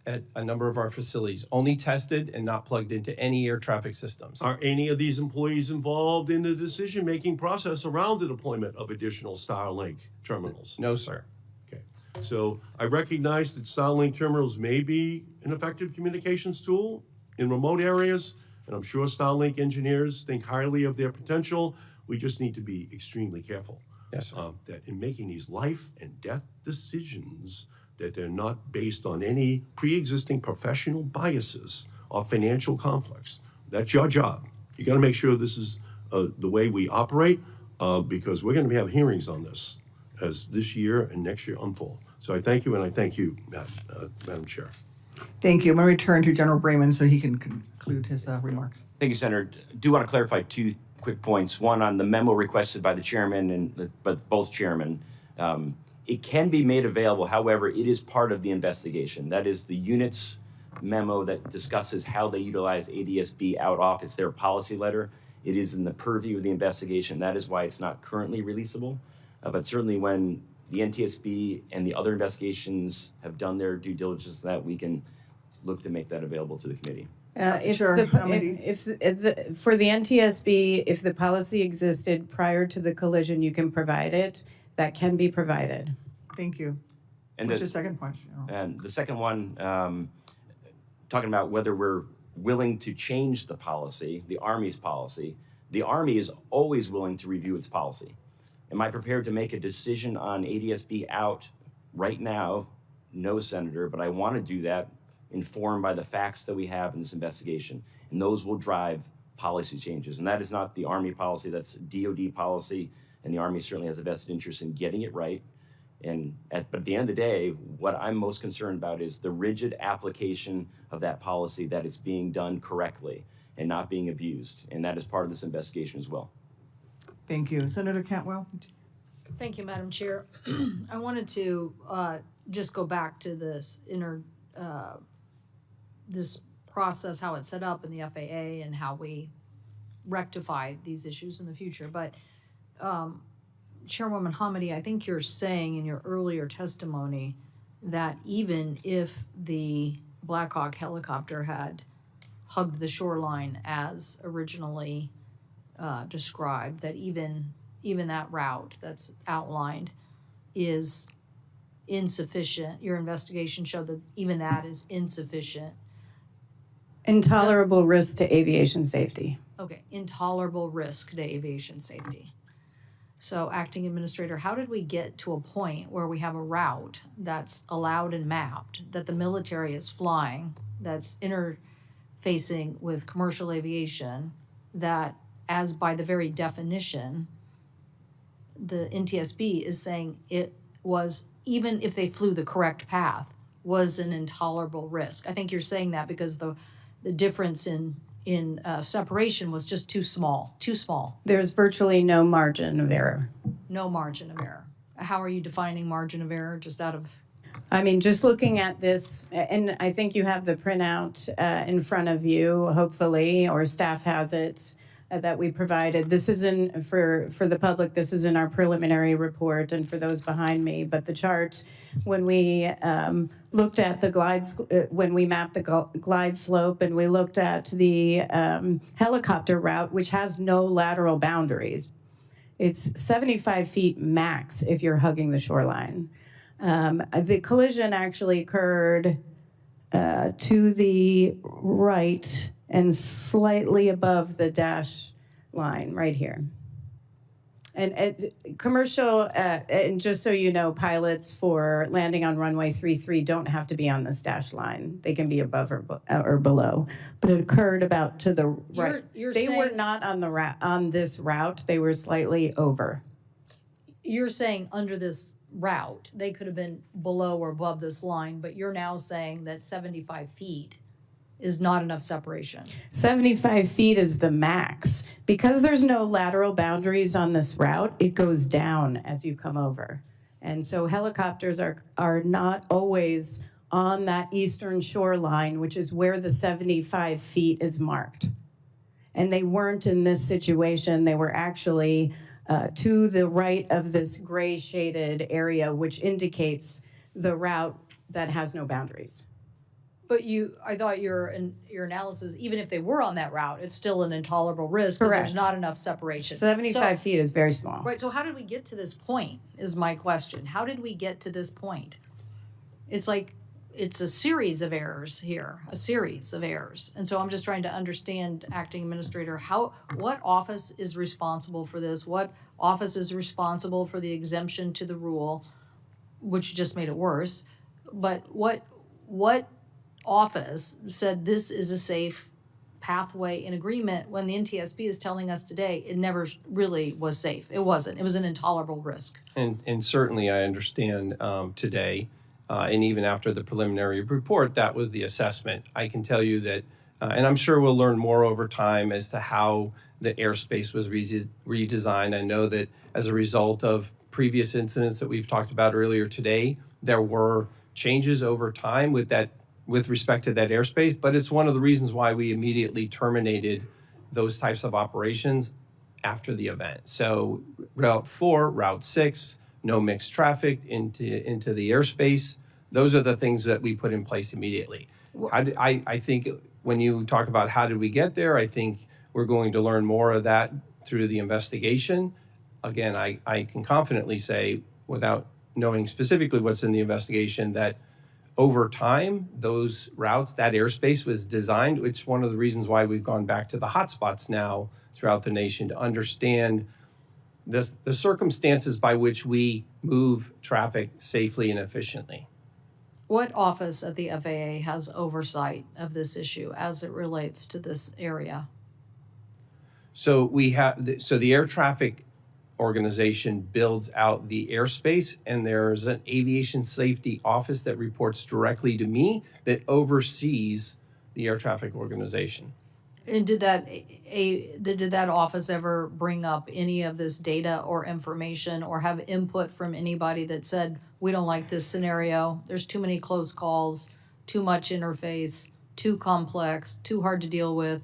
at a number of our facilities, only tested and not plugged into any air traffic systems. Are any of these employees involved in the decision-making process around the deployment of additional Starlink terminals? No, sir. Okay, so I recognize that Starlink terminals may be an effective communications tool in remote areas, and I'm sure Starlink engineers think highly of their potential. We just need to be extremely careful. Yes, sir. That in making these life and death decisions, that they're not based on any pre-existing professional biases or financial conflicts. That's your job. You got to make sure this is the way we operate, because we're going to have hearings on this as this year and next year unfold. So I thank you, and I thank you, Madam Chair. Thank you. I'm going to return to General Brayman so he can conclude his remarks. Thank you, Senator. I do want to clarify two quick points. One on the memo requested by the chairman and both chairmen. It can be made available, however, it is part of the investigation. That is the unit's memo that discusses how they utilize ADSB out off. It's their policy letter. It is in the purview of the investigation. That is why it's not currently releasable. But certainly when the NTSB and the other investigations have done their due diligence, that we can look to make that available to the committee. Sure. For the NTSB, if the policy existed prior to the collision, you can provide it. That can be provided. Thank you. And What's your second point? And the second one, talking about whether we're willing to change the policy, the Army's policy. The Army is always willing to review its policy. Am I prepared to make a decision on ADSB out right now? No, Senator, but I want to do that informed by the facts that we have in this investigation. And those will drive policy changes. And that is not the Army policy, that's DOD policy. And the Army certainly has a vested interest in getting it right. But at the end of the day, what I'm most concerned about is the rigid application of that policy, that it's being done correctly and not being abused. And that is part of this investigation as well. Thank you. Senator Cantwell? Thank you, Madam Chair. I wanted to just go back to this this process, how it's set up in the FAA and how we rectify these issues in the future. But Chairwoman Hamady, I think you're saying in your earlier testimony that even if the Blackhawk helicopter had hugged the shoreline as originally described, that even that route that's outlined is insufficient. Your investigation showed that even that is insufficient. Intolerable risk to aviation safety. Okay, intolerable risk to aviation safety. So, Acting Administrator, how did we get to a point where we have a route that's allowed and mapped, that the military is flying, that's interfacing with commercial aviation, that as by the very definition, the NTSB is saying it was, even if they flew the correct path, was an intolerable risk? I think you're saying that because the difference in separation was just too small. There's virtually no margin of error. No margin of error. How are you defining margin of error, just out of? I mean, just looking at this, and I think you have the printout in front of you, hopefully, or staff has it, that we provided. This isn't, for the public, this is in our preliminary report and for those behind me, but the chart, when we looked at the when we mapped the glide slope and we looked at the helicopter route, which has no lateral boundaries, it's 75 feet max if you're hugging the shoreline. The collision actually occurred to the right and slightly above the dash line right here. And commercial, and just so you know, pilots for landing on runway 33 don't have to be on this dash line. They can be above or below. But it occurred about to the right. You're They were saying- not on on this route. They were slightly over. You're saying under this route, they could have been below or above this line, but you're now saying that 75 feet is not enough separation. 75 feet is the max. Because there's no lateral boundaries on this route, it goes down as you come over. And so helicopters are not always on that eastern shoreline, which is where the 75 feet is marked. And they weren't in this situation. They were actually to the right of this gray shaded area, which indicates the route that has no boundaries. But I thought your analysis, even if they were on that route, it's still an intolerable risk because there's Correct. not enough separation. 75 feet is very small. Right, so how did we get to this point is my question. How did we get to this point? It's like, it's a series of errors here, a series of errors. And so I'm just trying to understand, Acting Administrator, what office is responsible for this? What office is responsible for the exemption to the rule, which just made it worse? But what office said this is a safe pathway in agreement when the NTSB is telling us today it never really was safe? It wasn't. It was an intolerable risk. And certainly I understand today, and even after the preliminary report, that was the assessment. I can tell you that, and I'm sure we'll learn more over time as to how the airspace was redesigned. I know that as a result of previous incidents that we've talked about earlier today, there were changes over time with respect to that airspace, but it's one of the reasons why we immediately terminated those types of operations after the event. So Route 4, Route 6, no mixed traffic into the airspace. Those are the things that we put in place immediately. I think when you talk about how did we get there, I think we're going to learn more of that through the investigation. Again, I can confidently say, without knowing specifically what's in the investigation, that over time, those routes, that airspace was designed. It's one of the reasons why we've gone back to the hotspots now throughout the nation to understand the circumstances by which we move traffic safely and efficiently. What office at the FAA has oversight of this issue as it relates to this area? So we have, the air traffic organization builds out the airspace, and there's an aviation safety office that reports directly to me that oversees the air traffic organization. And did that office ever bring up any of this data or information or have input from anybody that said, we don't like this scenario, there's too many close calls, too much interface, too complex, too hard to deal with?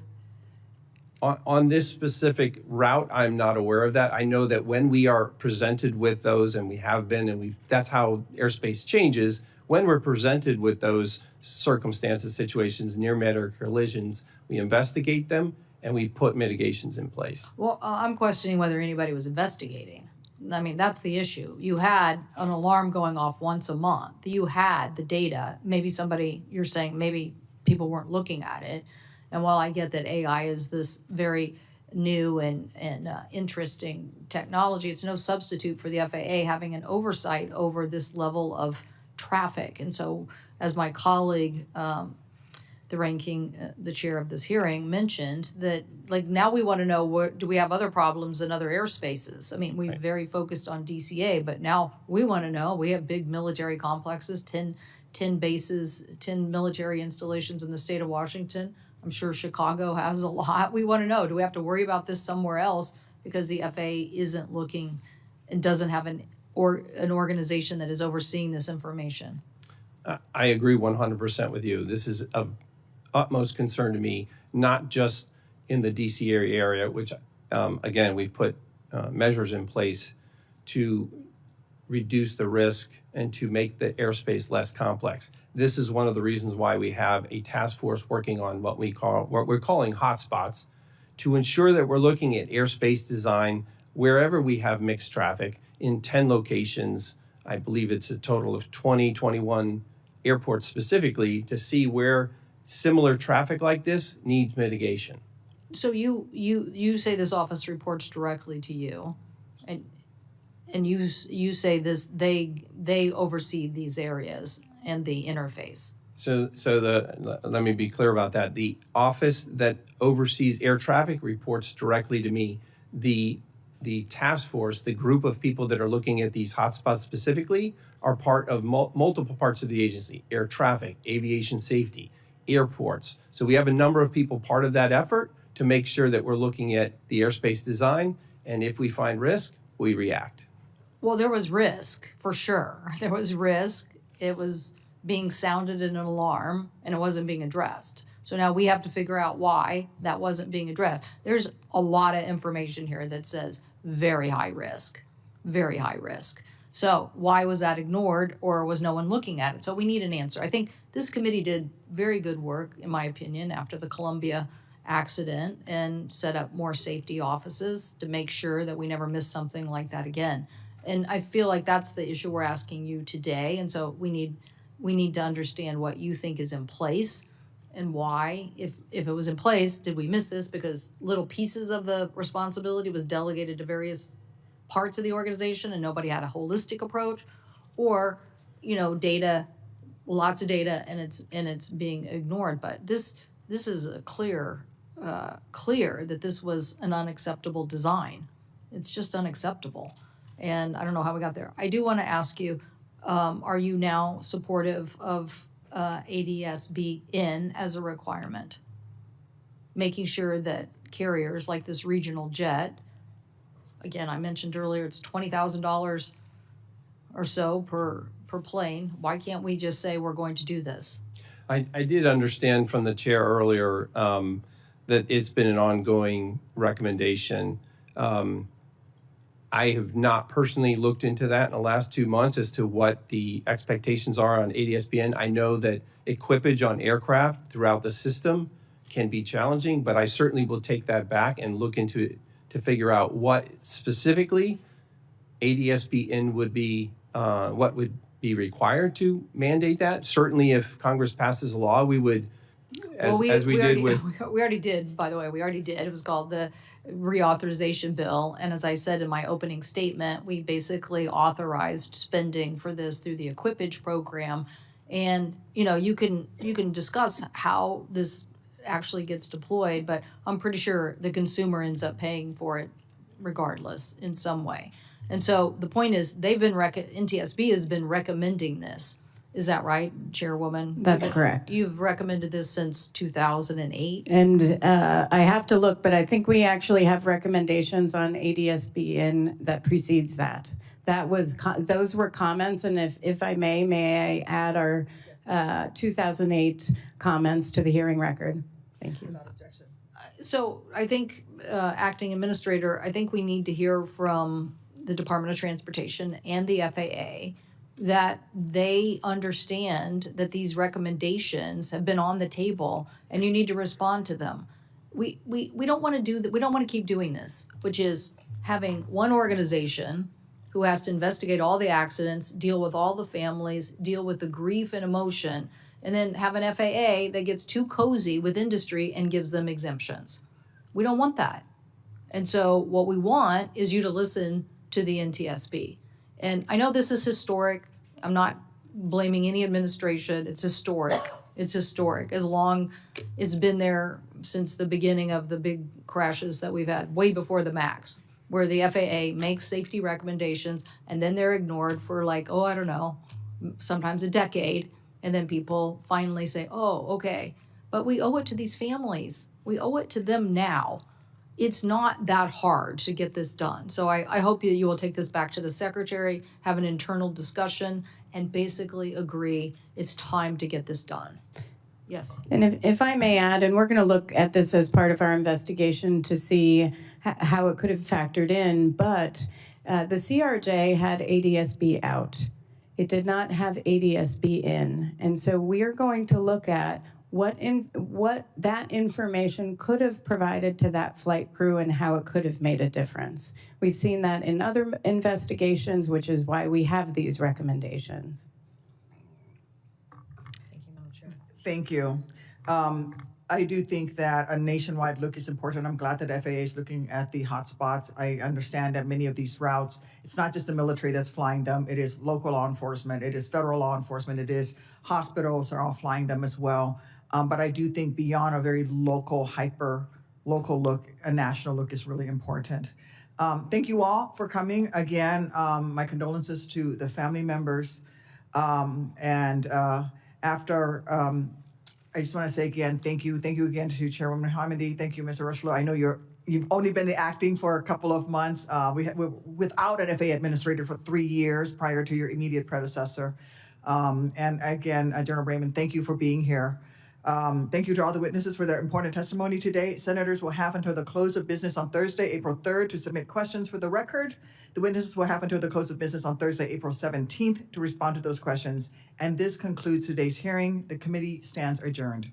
On this specific route, I'm not aware of that. I know that when we are presented with those, and we have been, and that's how airspace changes, when we're presented with those circumstances, situations, near-miss or collisions, we investigate them and we put mitigations in place. Well, I'm questioning whether anybody was investigating. I mean, that's the issue. You had an alarm going off once a month. You had the data. Maybe you're saying maybe people weren't looking at it. And while I get that AI is this very new and interesting technology, it's no substitute for the FAA having an oversight over this level of traffic. And so, as my colleague, the chair of this hearing mentioned, that like now we want to know, do we have other problems in other airspaces? I mean, we're very focused on DCA, but now we want to know, we have big military complexes, 10 bases, 10 military installations in the state of Washington. I'm sure Chicago has a lot. We want to know, do we have to worry about this somewhere else because the FAA isn't looking and doesn't have an organization that is overseeing this information? I agree 100% with you. This is of utmost concern to me, not just in the DC area, which again, we've put measures in place to reduce the risk and to make the airspace less complex. This is one of the reasons why we have a task force working on what we're calling hotspots, to ensure that we're looking at airspace design wherever we have mixed traffic in 10 locations. I believe it's a total of 21 airports specifically, to see where similar traffic like this needs mitigation. So you say this office reports directly to you, and and you say this, they oversee these areas and the interface. So let me be clear about that. The office that oversees air traffic reports directly to me. The task force, the group of people that are looking at these hotspots specifically, are part of multiple parts of the agency: air traffic, aviation safety, airports. So we have a number of people part of that effort to make sure that we're looking at the airspace design, and if we find risk, we react. Well, there was risk, for sure. There was risk. It was being sounded in an alarm, and it wasn't being addressed. So now we have to figure out why that wasn't being addressed. There's a lot of information here that says very high risk, very high risk. So why was that ignored, or was no one looking at it? So we need an answer. I think this committee did very good work, in my opinion, after the Columbia accident, and set up more safety offices to make sure that we never miss something like that again. And I feel like that's the issue we're asking you today. And so we need to understand what you think is in place and why. If it was in place, did we miss this because little pieces of the responsibility was delegated to various parts of the organization and nobody had a holistic approach? Or, data, lots of data, and it's being ignored. But this is a clear that this was an unacceptable design. It's just unacceptable. And I don't know how we got there. I do want to ask you, are you now supportive of ADSB in as a requirement? Making sure that carriers like this regional jet, again, I mentioned earlier, it's $20,000 or so per plane. Why can't we just say we're going to do this? I did understand from the chair earlier that it's been an ongoing recommendation. I have not personally looked into that in the last 2 months as to what the expectations are on ADSBN. I know that equipage on aircraft throughout the system can be challenging, but I certainly will take that back and look into it to figure out what specifically ADSBN would be, what would be required to mandate that. Certainly if Congress passes a law, we would, as we did with... We already did, by the way, It was called the reauthorization bill. And as I said in my opening statement, we basically authorized spending for this through the equipage program. And, you can discuss how this actually gets deployed, but I'm pretty sure the consumer ends up paying for it regardless in some way. And so the point is, NTSB has been recommending this. Is that right, Chairwoman? That's correct. You've recommended this since 2008? And I have to look, but I think we actually have recommendations on ADSB that precedes that. Those were comments, and if I may I add our 2008 comments to the hearing record? Thank you. So I think, Acting Administrator, I think we need to hear from the Department of Transportation and the FAA that they understand that these recommendations have been on the table and you need to respond to them. We don't want to do that. We don't want to keep doing this, which is having one organization who has to investigate all the accidents, deal with all the families, deal with the grief and emotion, and then have an FAA that gets too cozy with industry and gives them exemptions. We don't want that. And so what we want is you to listen to the NTSB. And I know this is historic. I'm not blaming any administration. It's historic. It's historic. As long it's been there since the beginning of the big crashes that we've had, way before the MAX, where the FAA makes safety recommendations and then they're ignored for I don't know, sometimes a decade. And then people finally say, oh, okay. But we owe it to these families. We owe it to them now. It's not that hard to get this done. So I hope you will take this back to the secretary, have an internal discussion, and basically agree it's time to get this done. Yes. And if I may add, and we're going to look at this as part of our investigation to see how it could have factored in, but the CRJ had ADSB out. It did not have ADSB in. And so we are going to look at what that information could have provided to that flight crew and how it could have made a difference. We've seen that in other investigations, which is why we have these recommendations. Thank you. I do think that a nationwide look is important. I'm glad that FAA is looking at the hotspots. I understand that many of these routes, it's not just the military that's flying them. It is local law enforcement. It is federal law enforcement. It is hospitals are all flying them as well. But I do think beyond a very local, hyper local look, a national look is really important. Thank you all for coming. Again, my condolences to the family members. I just want to say again, thank you. Thank you again to Chairwoman Hamidi. Thank you, Mr. Rushlow. I know you've only been acting for a couple of months. We're without an FAA administrator for 3 years prior to your immediate predecessor. And again, General Brayman, thank you for being here. Thank you to all the witnesses for their important testimony today. Senators will have until the close of business on Thursday, April 3rd to submit questions for the record. The witnesses will have until the close of business on Thursday, April 17th to respond to those questions. And this concludes today's hearing. The committee stands adjourned.